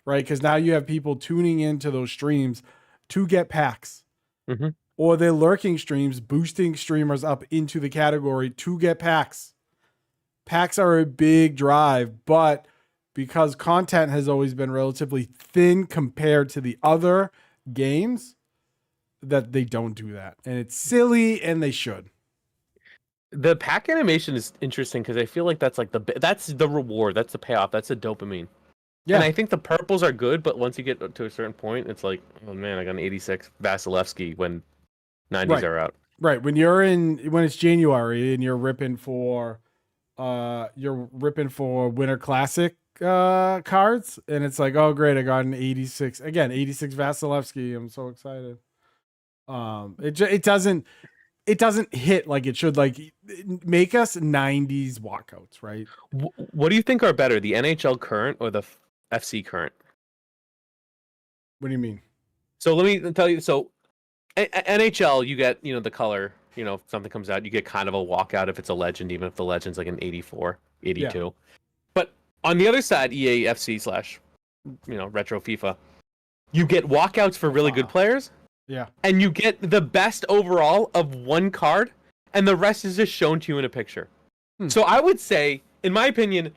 right? Because now you have people tuning into those streams to get packs. Mm-hmm. Or they're lurking streams, boosting streamers up into the category to get packs. Packs are a big drive, but because content has always been relatively thin compared to the other games, that they don't do that. And it's silly, and they should. The pack animation is interesting because I feel like that's the reward, that's the payoff, that's the dopamine. Yeah. And I think the purples are good, but once you get to a certain point, it's like, oh man, I got an 86 Vasilevsky when 90s are out. Right. When it's January and you're ripping for Winter Classic cards, and it's like, oh great, I got an 86 again, 86 Vasilevsky. I'm so excited. It doesn't hit like it should. Like make us 90s walkouts, right? What do you think are better, the NHL current or the FC current? What do you mean? So let me tell you. So NHL, you get the color. If something comes out, you get kind of a walkout if it's a legend, even if the legend's like an 84, 82. Yeah. But on the other side, EA FC slash retro FIFA, you get walkouts for really good players. Yeah. And you get the best overall of one card, and the rest is just shown to you in a picture. So I would say, in my opinion,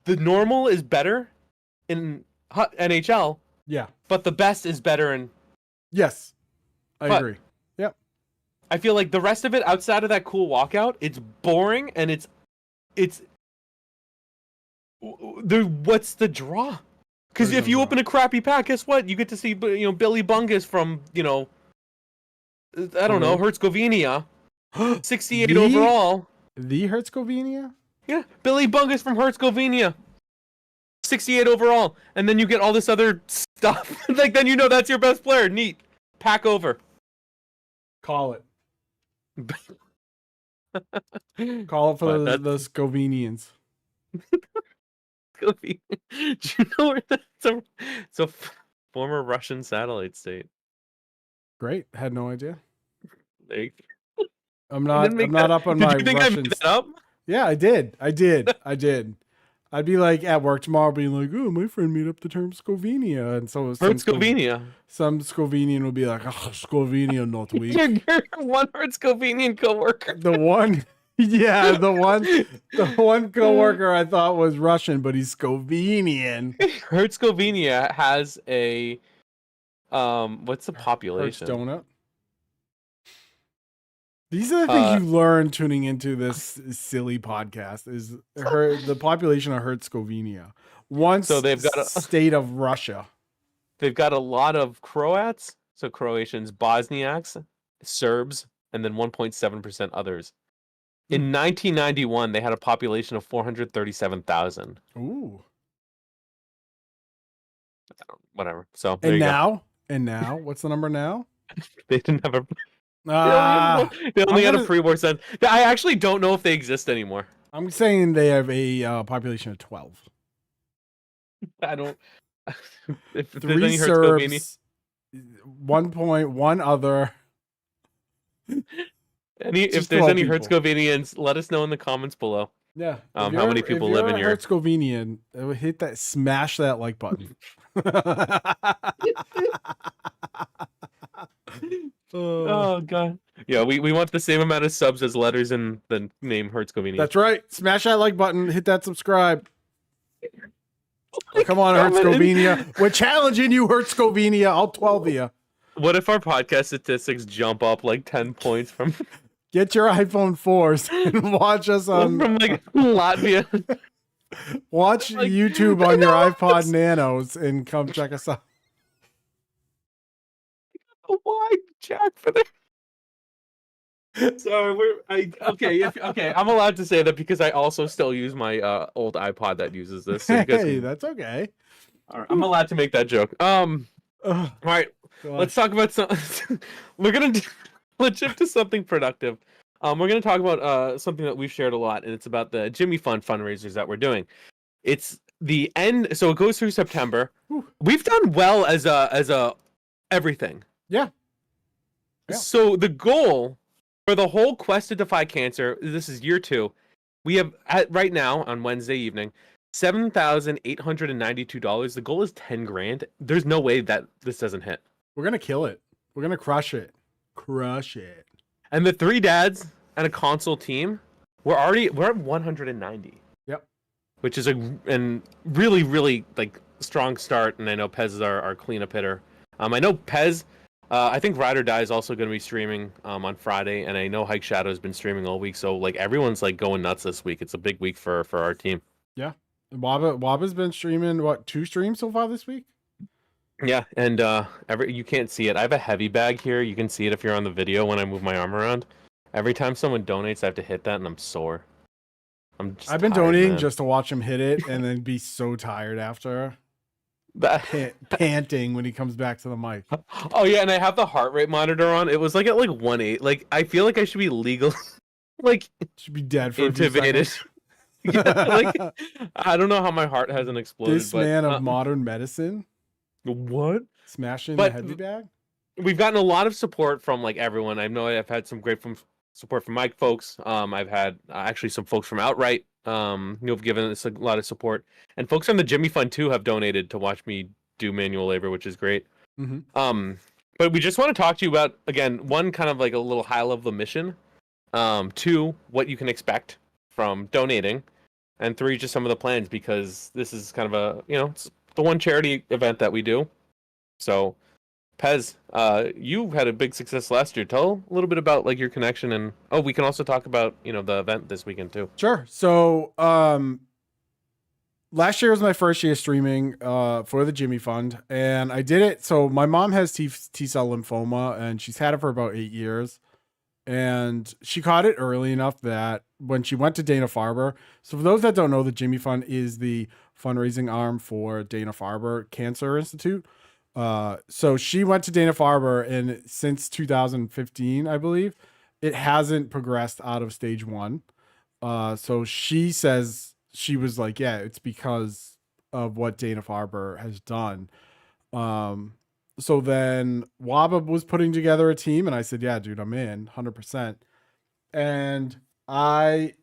the normal is better in NHL. Yeah. But the best is better in... Yes. I agree. Yep. I feel like the rest of it, outside of that cool walkout, it's boring, and it's... What's the draw? Because if you open a crappy pack, guess what? You get to see Billy Bungus from I don't know, Herzegovina, 68 overall. The Herzegovina? Yeah, Billy Bungus from Herzegovina, 68 overall, and then you get all this other stuff. Like then that's your best player. Neat. Pack over. Call it. Call it for the Scovenians. Do you know where it's a former Russian satellite state? Great. Had no idea. I'm not up on my Russian. Did you think I made that up? Yeah, I did. I'd be like at work tomorrow being like, oh, my friend made up the term Scovenia. And so Herzegovina. Some Scovenian will be like, oh, Scovenia not weak. You're one Herzegovinian coworker. The one... Yeah, the one coworker I thought was Russian, but he's Scovenian. Herzegovina has a what's the population? Donut. These are the things you learn tuning into this silly podcast. Is the population of Herzegovina? So they've got a state of Russia. They've got a lot of Croats, so Croatians, Bosniaks, Serbs, and then 1.7% others. In 1991, they had a population of 437,000. Ooh. Whatever. So and now, what's the number now? They didn't have a. They only had a pre-war census. I actually don't know if they exist anymore. I'm saying they have a population of 12. I don't. If 3 Serbs, 1.1 other. If there's any Herzegovinians, let us know in the comments below. Yeah. How many people live in your Herzegovinian? Smash that like button. Oh god. Yeah, we want the same amount of subs as letters in the name Herzegovina. That's right. Smash that like button. Hit that subscribe. Come on, Herzegovina. We're challenging you, Herzegovina. All 12 of you. What if our podcast statistics jump up like 10 points from... Get your iPhone 4s and watch us on... From like Latvia. Watch like, YouTube on your iPod Nanos and come check us out. A wide jack for that. Sorry, okay. I'm allowed to say that because I also still use my old iPod that uses this. So that's okay. All right, I'm allowed to make that joke. All right, let's talk about some. Let's shift to something productive. We're gonna talk about something that we've shared a lot, and it's about the Jimmy Fund fundraisers that we're doing. It's the end, so it goes through September. Whew. We've done well as a everything. Yeah. So the goal for the whole Quest to Defy Cancer, this is year 2. We have right now on Wednesday evening $7,892. The goal is $10,000. There's no way that this doesn't hit. We're gonna kill it. We're gonna crush it. Crush it. And the 3 dads and a console team, we're at 190. Yep. Which is a really, really like strong start. And I know Pez is our cleanup hitter. I know Pez. I think Ride or Die is also going to be streaming on Friday, and I know Hike Shadow has been streaming all week. So like everyone's like going nuts this week. It's a big week for our team. Yeah, Wabba's been streaming 2 streams so far this week. Yeah, and you can't see it. I have a heavy bag here. You can see it if you're on the video when I move my arm around. Every time someone donates, I have to hit that, and I'm sore. I'm just I've been tired, donating man. just to watch him hit it and then be so tired after. That- Panting when he comes back to the mic. Oh yeah, and I have the heart rate monitor on. It was like at like 1.8. Like I feel like I should be legal, like Should be dead for a few intubated. seconds. Yeah, like I don't know how my heart hasn't exploded, This but man of modern medicine what? smashing the But heavy bag. we've gotten a lot of support from like everyone. I know I've had some great support from Mike folks. I've had actually some folks from Outright who have given us a lot of support, and folks from the Jimmy Fund too have donated to watch me do manual labor, which is great. Mm-hmm. But we just want to talk to you about again one kind of like a little high level mission, two what you can expect from donating, and three just some of the plans because this is kind of a it's the one charity event that we do. So Pez, you had a big success last year. Tell a little bit about like your connection and we can also talk about the event this weekend too. Sure. So last year was my first year streaming for the Jimmy Fund, and I did it. So my mom has T-cell lymphoma, and she's had it for about 8 years. And she caught it early enough that when she went to Dana-Farber, so for those that don't know, the Jimmy Fund is the fundraising arm for Dana-Farber Cancer Institute. So she went to Dana-Farber, and since 2015, I believe, it hasn't progressed out of stage 1. So she says she was like, yeah, it's because of what Dana-Farber has done. So then Wabba was putting together a team, and I said, yeah, dude, I'm in 100%. And I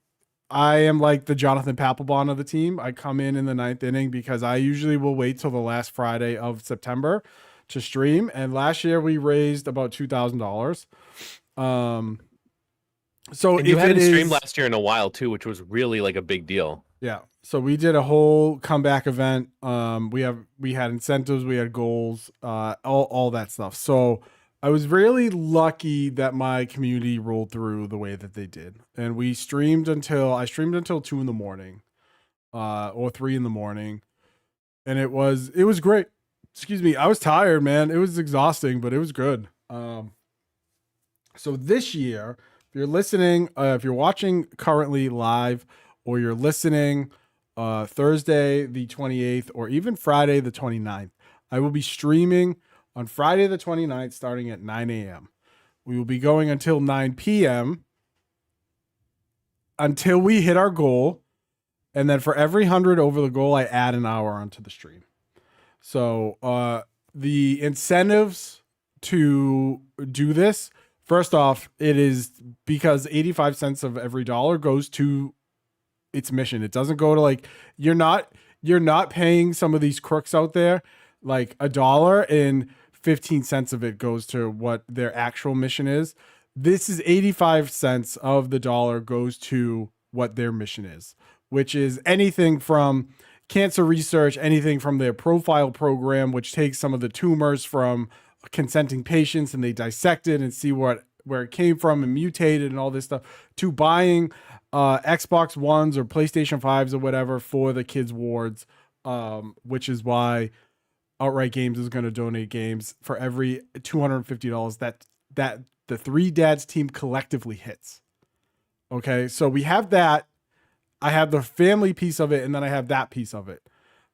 am like the Jonathan Papelbon of the team. I come in the 9th inning because I usually will wait till the last Friday of September to stream. And last year we raised about $2,000. So and you hadn't streamed last year in a while too, which was really like a big deal. Yeah. So we did a whole comeback event. We had incentives, we had goals, all that stuff. So I was really lucky that my community rolled through the way that they did. And I streamed until 2 a.m, or 3 a.m. And it was great. Excuse me. I was tired, man. It was exhausting, but it was good. So this year, if you're listening, if you're watching currently live, or you're listening Thursday the 28th, or even Friday the 29th, I will be streaming on Friday the 29th starting at 9 a.m. We will be going until 9 p.m. until we hit our goal. And then for every 100 over the goal, I add an hour onto the stream. So the incentives to do this, first off, it is because 85 cents of every dollar goes to its mission. It doesn't go to like, you're not paying some of these crooks out there like $1 and 15 cents of it goes to what their actual mission is. This is 85 cents of the dollar goes to what their mission is, which is anything from cancer research, anything from their profile program, which takes some of the tumors from consenting patients and they dissect it and see where it came from and mutated and all this stuff, to buying Xbox Ones or PlayStation 5s or whatever for the kids' wards, which is why Outright Games is going to donate games for every $250 that the Three Dads team collectively hits. Okay, so we have that. I have the family piece of it, and then I have that piece of it.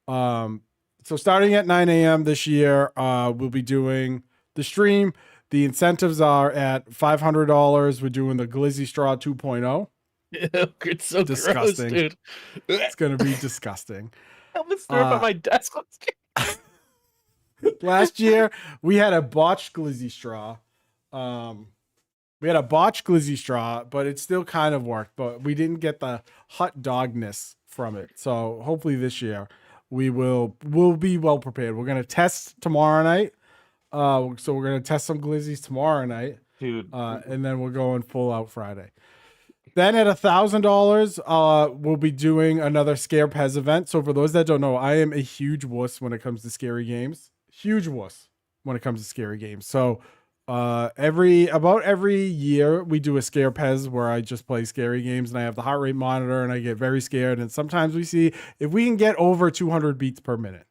So starting at 9 a.m. this year, we'll be doing the stream. The incentives are at $500. We're doing the Glizzy Straw 2.0. It's so disgusting, gross, dude. It's gonna be disgusting. I almost threw up at my desk last year. Last year we had a botched Glizzy Straw. We had a botched Glizzy Straw, but it still kind of worked. But we didn't get the hot dogness from it. So hopefully this year we'll be well prepared. We're gonna test tomorrow night. So we're gonna test some glizzies tomorrow night, dude, and then we're going full out Friday. Then at $1,000, we'll be doing another Scare Pez event. So for those that don't know, I am a huge wuss when it comes to scary games. Huge wuss when it comes to scary games. So every year we do a Scare Pez where I just play scary games and I have the heart rate monitor and I get very scared. And sometimes we see if we can get over 200 beats per minute.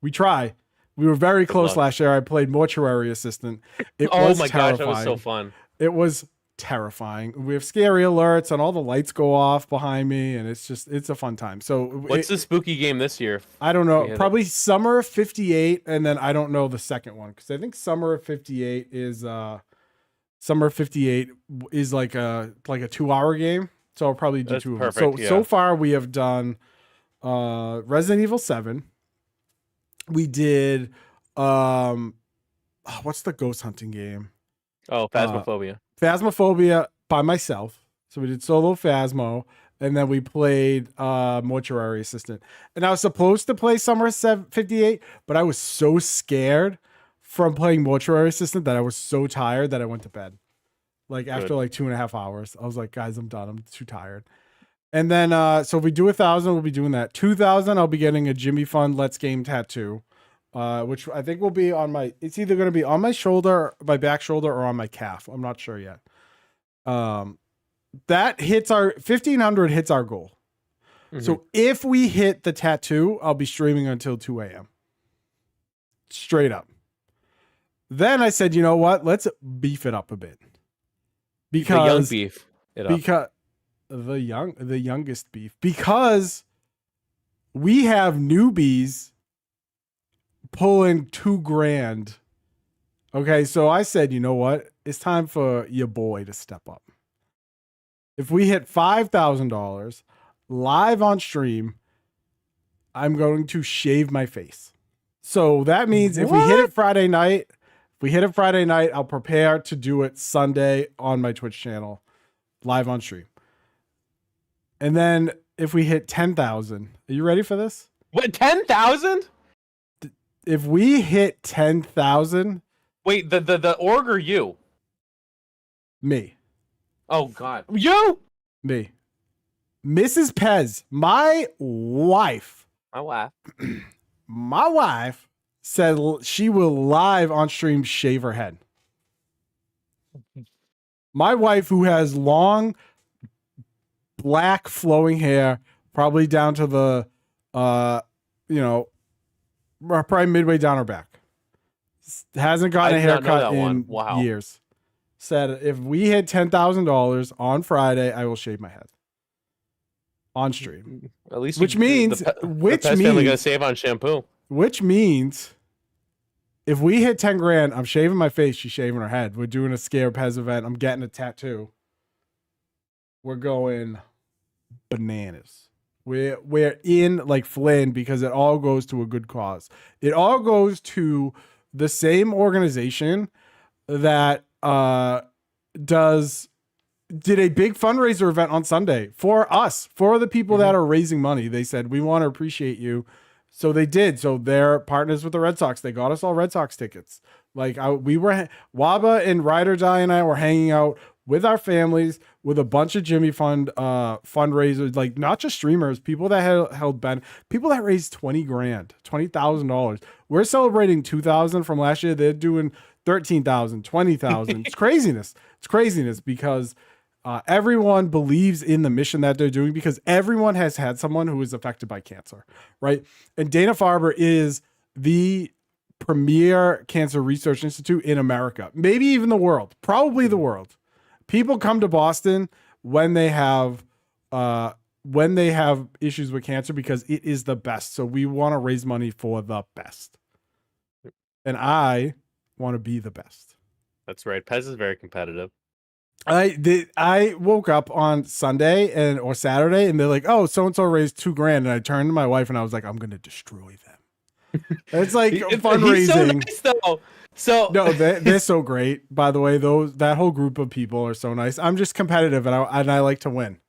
We try. We were very close last year. I played Mortuary Assistant. It was my terrifying. gosh, that was so fun. It was terrifying. We have scary alerts and all the lights go off behind me, and it's a fun time. So what's the spooky game this year? I don't know. Probably Summer of '58, and then I don't know the second one because I think Summer of '58 is like a 2-hour game. So I'll probably do two of them. So far we have done Resident Evil 7. We did what's the ghost hunting game? Oh, Phasmophobia. Phasmophobia by myself. So we did solo Phasmo, and then we played Mortuary Assistant. And I was supposed to play Summer 58, but I was so scared from playing Mortuary Assistant that I was so tired that I went to bed. Like after like 2.5 hours, I was like, guys, I'm done. I'm too tired. And then so if we do 1,000, we'll be doing that. 2,000, I'll be getting a Jimmy Fund Let's Game tattoo. Which I think will be on it's either going to be on my shoulder, my back shoulder, or on my calf. I'm not sure yet. That hits 1,500 hits our goal. Mm-hmm. So if we hit the tattoo, I'll be streaming until 2 a.m. Straight up. Then I said, you know what? Let's beef it up a bit. Because the young beef it up. Because the youngest beef. Because we have newbies pulling $2,000. Okay, so I said, you know what? It's time for your boy to step up. If we hit $5,000 live on stream, I'm going to shave my face. So that means if we hit it Friday night, I'll prepare to do it Sunday on my Twitch channel, live on stream. And then if we hit 10,000, are you ready for this? What, 10,000? If we hit 10,000, wait, the org or you? Me. Oh God, you? Me. Mrs. Pez, my wife. My wife said she will live on stream shave her head. My wife, who has long, black flowing hair, probably down to the, probably midway down her back. Hasn't gotten a haircut in years. Said if we hit $10,000 on Friday, I will shave my head on stream. At least, which means the family gonna save on shampoo. Which means if we hit 10 grand, I'm shaving my face. She's shaving her head. We're doing a Scare Pez event. I'm getting a tattoo. We're going bananas. We're in like Flynn because it all goes to a good cause. It all goes to the same organization that did a big fundraiser event on Sunday for us, for the people that are raising money. They said, we want to appreciate you. So they did. So they're partners with the Red Sox. They got us all Red Sox tickets. Like Wabba and Ride or Die and I were hanging out with our families, with a bunch of Jimmy Fund fundraisers, like not just streamers, people that held people that raised $20,000. We're celebrating 2,000 from last year. They're doing 13,000, 20,000. It's craziness. It's craziness because everyone believes in the mission that they're doing because everyone has had someone who is affected by cancer, right? And Dana-Farber is the premier cancer research institute in America, maybe even the world, probably the world. People come to Boston when they have issues with cancer because it is the best. So we want to raise money for the best. And I want to be the best. That's right. Pez is very competitive. I woke up on Sunday or Saturday and they're like, oh, so-and-so raised $2,000. And I turned to my wife and I was like, I'm going to destroy them. It's like fundraising. He's so nice, though. So no, they're so great. By the way, that whole group of people are so nice. I'm just competitive and I like to win.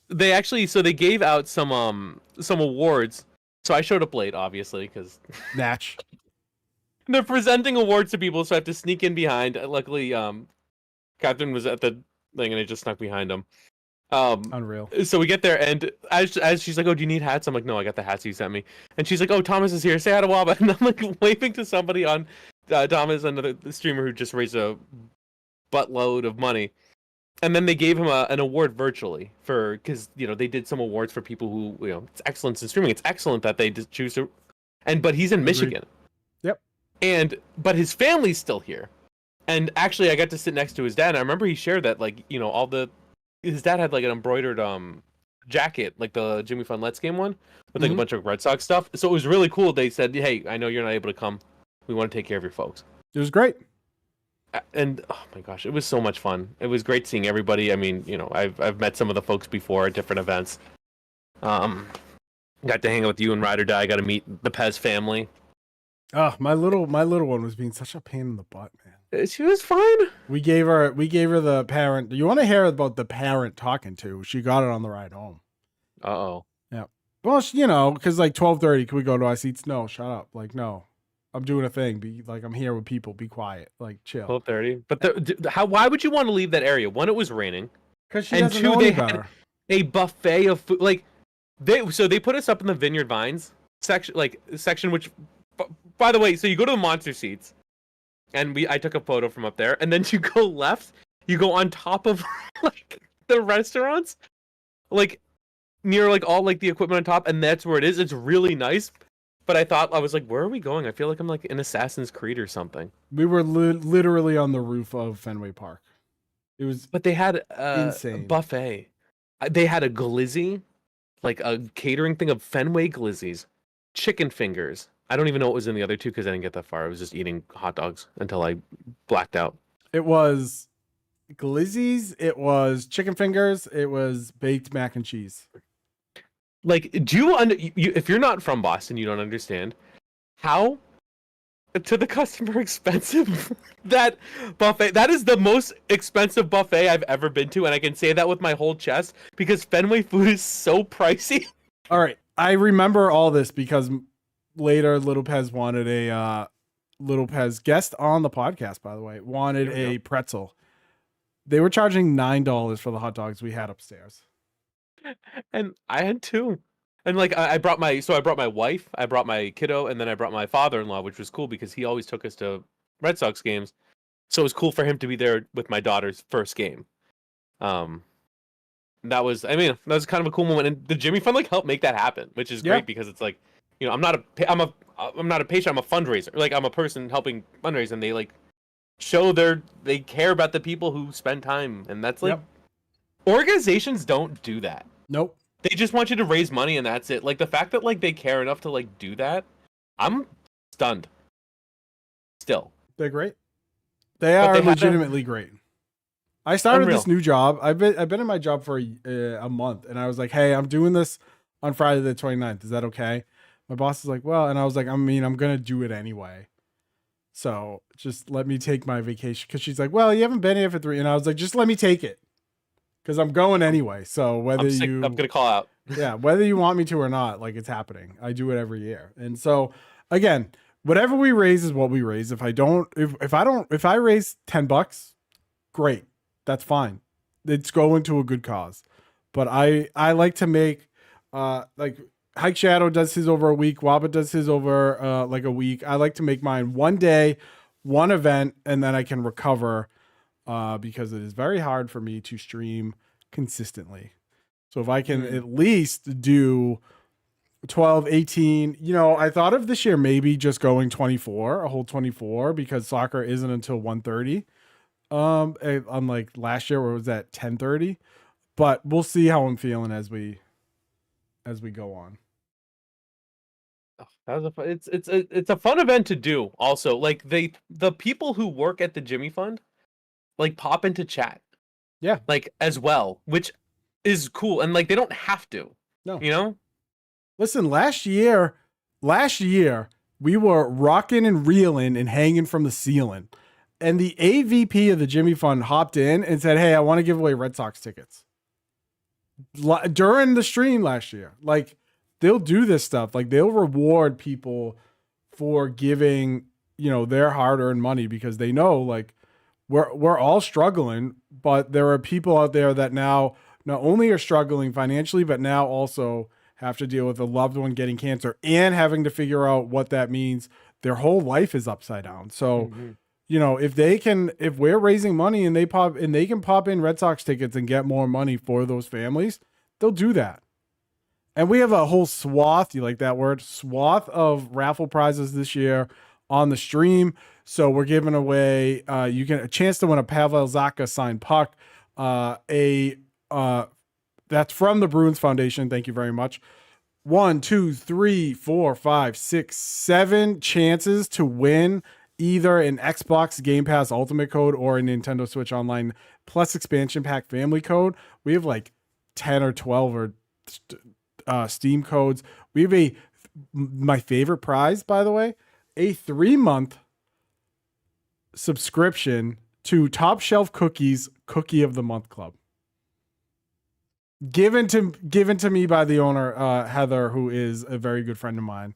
They actually, so they gave out some awards. So I showed up late, obviously, because Natch. They're presenting awards to people, so I have to sneak in behind. Luckily, Catherine was at the thing, and I just snuck behind him. Unreal. So we get there, and as she's like, "Oh, do you need hats?" I'm like, "No, I got the hats you sent me." And she's like, "Oh, Thomas is here. Say hi to Wabba." And I'm like waving to somebody on Thomas, another streamer who just raised a buttload of money. And then they gave him an award virtually because they did some awards for people who it's excellence in streaming. It's excellent that they just choose to, but he's in Michigan. Yep. But his family's still here. And actually, I got to sit next to his dad. And I remember he shared that, like, his dad had like an embroidered jacket, like the Jimmy Fun Let's Game one, with like a bunch of Red Sox stuff. So it was really cool. They said, "Hey, I know you're not able to come. We want to take care of your folks." It was great. And oh my gosh, it was so much fun. It was great seeing everybody. I mean, I've met some of the folks before at different events. Got to hang out with you and Ride or Die. Got to meet the Pez family. Oh, my little one was being such a pain in the butt, man. She was fine. We gave her the parent. Do you want to hear about the parent talking to? She got it on the ride home. Uh-oh. Yeah. Well, because like 12:30, can we go to our seats? No, shut up. Like, no, I'm doing a thing. Be like, I'm here with people. Be quiet. Like, chill. 12:30. But why would you want to leave that area? One, it was raining. Because she doesn't know any better. A buffet of food. Like, they put us up in the Vineyard Vines section, which, by the way, so you go to the monster seats, and I took a photo from up there, and then you go left, you go on top of like the restaurants, like near like all like the equipment on top, and that's where it is. It's really nice. But I was like, where are we going? I feel like I'm like in Assassin's Creed or something. We were literally on the roof of Fenway Park. It was, but they had insane. A buffet. They had a glizzy, like a catering thing of Fenway glizzies, chicken fingers. I don't even know what was in the other two because I didn't get that far. I was just eating hot dogs until I blacked out. It was glizzies. It was chicken fingers. It was baked mac and cheese. Like, if you're not from Boston, you don't understand how to the customer expensive that buffet. That is the most expensive buffet I've ever been to, and I can say that with my whole chest because Fenway food is so pricey. All right, I remember all this because later Little Pez wanted a Little Pez guest on the podcast, by the way, wanted a pretzel. They were charging $9 for the hot dogs we had upstairs. And I had two. And like I brought my wife, I brought my kiddo, and then I brought my father-in-law, which was cool because he always took us to Red Sox games. So it was cool for him to be there with my daughter's first game. That was kind of a cool moment, and the Jimmy Fund like helped make that happen, which is great because it's like, I'm not a patient, I'm a fundraiser. Like I'm a person helping fundraise, and they like show they care about the people who spend time, and that's like organizations don't do that. Nope. They just want you to raise money and that's it. Like the fact that like they care enough to like do that, I'm stunned. Still. They're great. They are legitimately great. I started this new job. I've been in my job for a month, and I was like, "Hey, I'm doing this on Friday the 29th. Is that okay?" My boss is like, "Well," and I was like, "I'm going to do it anyway. So, just let me take my vacation." Cuz she's like, "Well, you haven't been here for 3." And I was like, "Just let me take it." Because I'm going anyway. So whether I'm gonna call out. Yeah, whether you want me to or not, like it's happening. I do it every year. And so again, whatever we raise is what we raise. If I raise $10, great. That's fine. It's going to a good cause. But I like to make like Hike Shadow does his over a week, Wabba does his over like a week. I like to make mine one day, one event, and then I can recover. Because it is very hard for me to stream consistently. So if I can at least do 12, 18, I thought of this year maybe just going 24, a whole 24, because soccer isn't until 1:30. Unlike last year where it was at 10:30. But we'll see how I'm feeling as we go on. It's a fun event to do. Also, like the people who work at the Jimmy Fund like pop into chat, like as well, which is cool, and like they don't have to. No, listen, last year we were rocking and reeling and hanging from the ceiling, and the AVP of the Jimmy Fund hopped in and said, "Hey, I want to give away Red Sox tickets." During the stream last year, like they'll do this stuff, like they'll reward people for giving their hard-earned money because they know like we're all struggling, but there are people out there that now not only are struggling financially, but now also have to deal with a loved one getting cancer and having to figure out what that means. Their whole life is upside down. So, if we're raising money and they can pop in Red Sox tickets and get more money for those families, they'll do that. And we have a whole swath, you like that word? Swath of raffle prizes this year on the stream. So we're giving away you get a chance to win a Pavel Zacha signed puck. That's from the Bruins Foundation. Thank you very much. 1, 2, 3, 4, 5, 6, 7 chances to win either an Xbox Game Pass Ultimate code or a Nintendo Switch Online Plus expansion pack family code. We have like 10 or 12 or Steam codes. We have my favorite prize, by the way, a 3-month subscription to Top Shelf Cookies Cookie of the Month Club. Given to me by the owner, Heather, who is a very good friend of mine,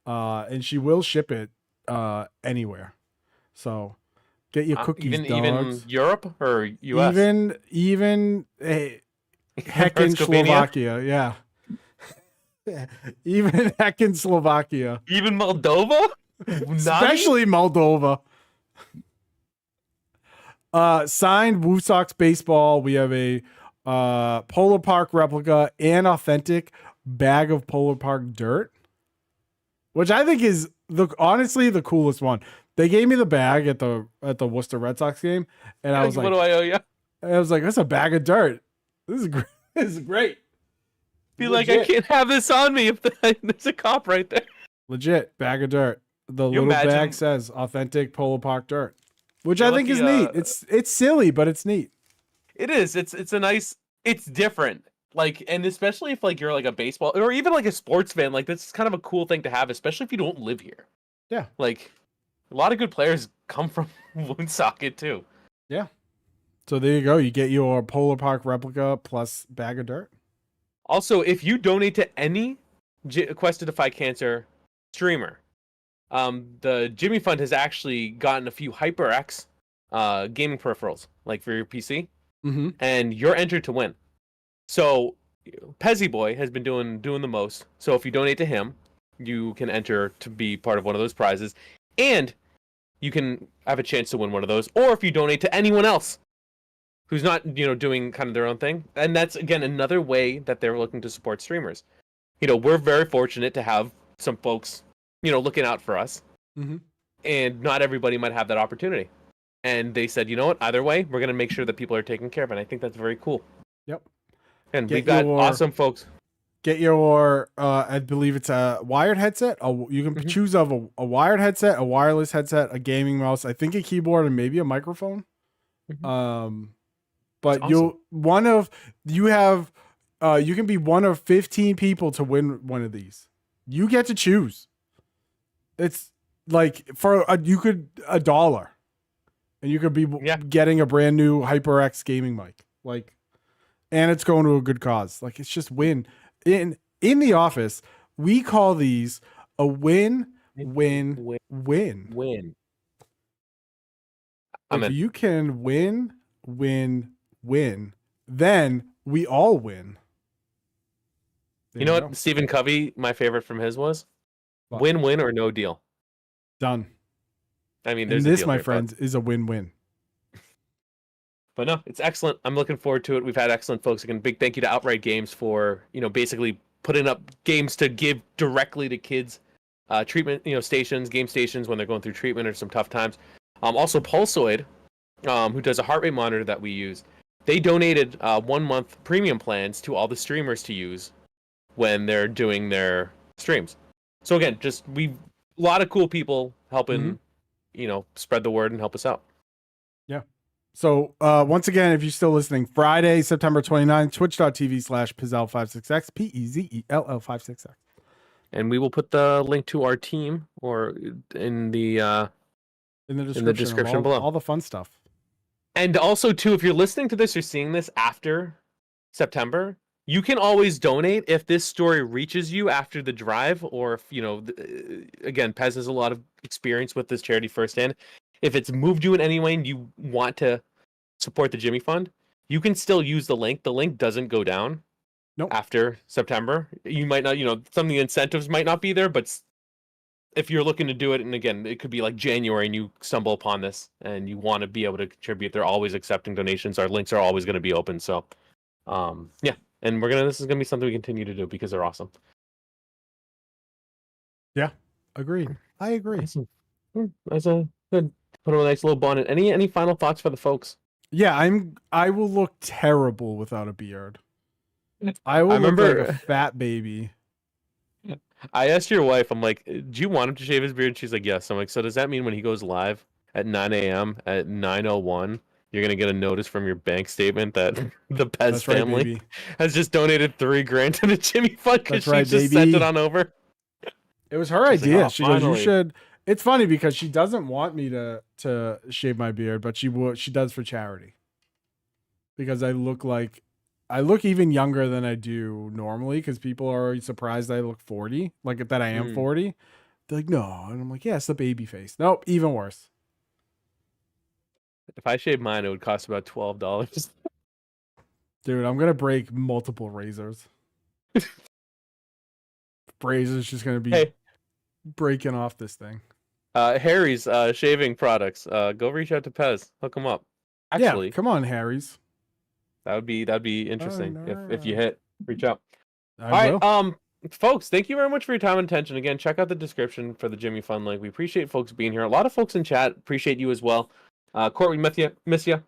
and she will ship it anywhere. So get your cookies, even Europe or US, even heck in Slovakia, yeah. Even heck in Slovakia, even Moldova, especially Moldova. Signed Woo Sox baseball. We have a Polar Park replica and authentic bag of Polar Park dirt, which I think is honestly the coolest one. They gave me the bag at the Worcester Red Sox game, and I was like, "What do I owe you?" I was like, "That's a bag of dirt. This is great. This is great." Feel like I can't have this on me if there's a cop right there. Legit bag of dirt. The little bag says authentic Polar Park dirt, which I think is neat. It's silly, but it's neat. It is. It's a nice. It's different. Like, and especially if like you're like a baseball or even like a sports fan, like this is kind of a cool thing to have, especially if you don't live here. Yeah. Like, a lot of good players come from Woonsocket too. Yeah. So there you go. You get your Polar Park replica plus bag of dirt. Also, if you donate to any Quest to Defy Cancer streamer, the Jimmy Fund has actually gotten a few HyperX gaming peripherals, like for your PC, and you're entered to win. So, Pezzy Boy has been doing the most. So if you donate to him, you can enter to be part of one of those prizes, and you can have a chance to win one of those. Or if you donate to anyone else who's not, doing kind of their own thing. And that's, again, another way that they're looking to support streamers. We're very fortunate to have some folks, looking out for us. And not everybody might have that opportunity. And they said, you know what, either way, we're going to make sure that people are taken care of. And I think that's very cool. Yep. And we've got awesome folks. Get your, I believe it's a wired headset. You can choose of a wired headset, a wireless headset, a gaming mouse, I think a keyboard, and maybe a microphone. But awesome. You can be one of 15 people to win one of these. You get to choose. It's like you could $1, and you could be getting a brand new HyperX gaming mic, and it's going to a good cause. Like, it's just win. In the office, we call these a win. If you can win, then we all win. You know what Stephen Covey, my favorite from his was? Win-win or no deal. Done. I mean, and this, my friends, is a win-win. But no, it's excellent. I'm looking forward to it. We've had excellent folks. Again, big thank you to Outright Games for, basically putting up games to give directly to kids, treatment, stations, game stations when they're going through treatment or some tough times. Also, Pulsoid, who does a heart rate monitor that we use, they donated 1-month premium plans to all the streamers to use when they're doing their streams. So again, a lot of cool people helping, spread the word and help us out. Yeah. So once again, if you're still listening, Friday, September 29th, twitch.tv/Pezzel56x, Pezell56x. And we will put the link to our team in the description below. All the fun stuff. And also, too, if you're listening to this or seeing this after September, you can always donate if this story reaches you after the drive, or if, again, Pez has a lot of experience with this charity firsthand. If it's moved you in any way and you want to support the Jimmy Fund, you can still use the link. The link doesn't go down after September. You might not, some of the incentives might not be there, but if you're looking to do it, and again, it could be like January and you stumble upon this and you want to be able to contribute, they're always accepting donations. Our links are always going to be open. So, yeah. And this is going to be something we continue to do because they're awesome. Yeah, agreed. I agree. Awesome. That's a good. Put on a nice little bonnet. Any final thoughts for the folks? Yeah, I will look terrible without a beard. I I will look like a remember fat baby. I asked your wife, I'm like, do you want him to shave his beard? She's like, yes. I'm like, so does that mean when he goes live at 9 a.m. at 9:01, you're gonna get a notice from your bank statement that the Pez That's right, family baby. has just donated $3,000 to the Jimmy Fund because That's she right, just sent it baby. on over? It was her She's like, idea. oh, She goes, "You finally. should." It's funny because she doesn't want me to shave my beard, but she does for charity. Because I look even younger than I do normally because people are already surprised I look 40, like that I am Mm. 40. They're like, "No." And I'm like, "Yeah, it's the baby face." Nope, even worse. If I shaved mine, it would cost about $12. Dude, I'm going to break multiple razors. Razor's just going to be Hey, breaking off this thing. Harry's shaving products. Go reach out to Pez. Hook him up. Yeah, Actually, come on, Harry's. that'd be Oh, interesting if you no. hit reach out. I All right, will. folks, thank you very much for your time and attention. Again, check out the description for the Jimmy Fun link. We appreciate folks being here. A lot of folks in chat appreciate you as well. Court, we miss you.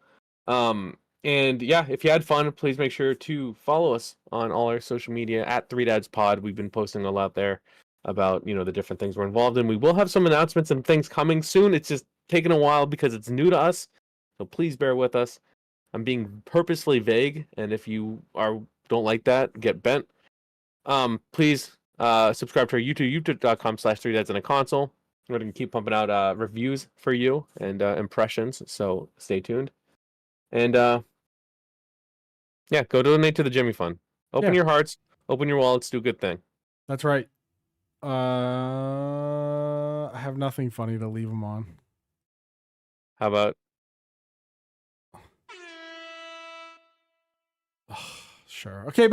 And yeah, if you had fun, please make sure to follow us on all our social media at Three Dads Pod. We've been posting a lot there about the different things we're involved in. We will have some announcements and things coming soon. It's just taking a while because it's new to us, so please bear with us. I'm being purposely vague, and if you don't like that, get bent. Please subscribe to our YouTube, youtube.com/3 dads and a console. We're going to keep pumping out reviews for you and impressions, so stay tuned. And yeah, go donate to the Jimmy Fund. Open Yeah. your hearts, open your wallets, do a good thing. That's right. I have nothing funny to leave them on. How about Sure. Okay.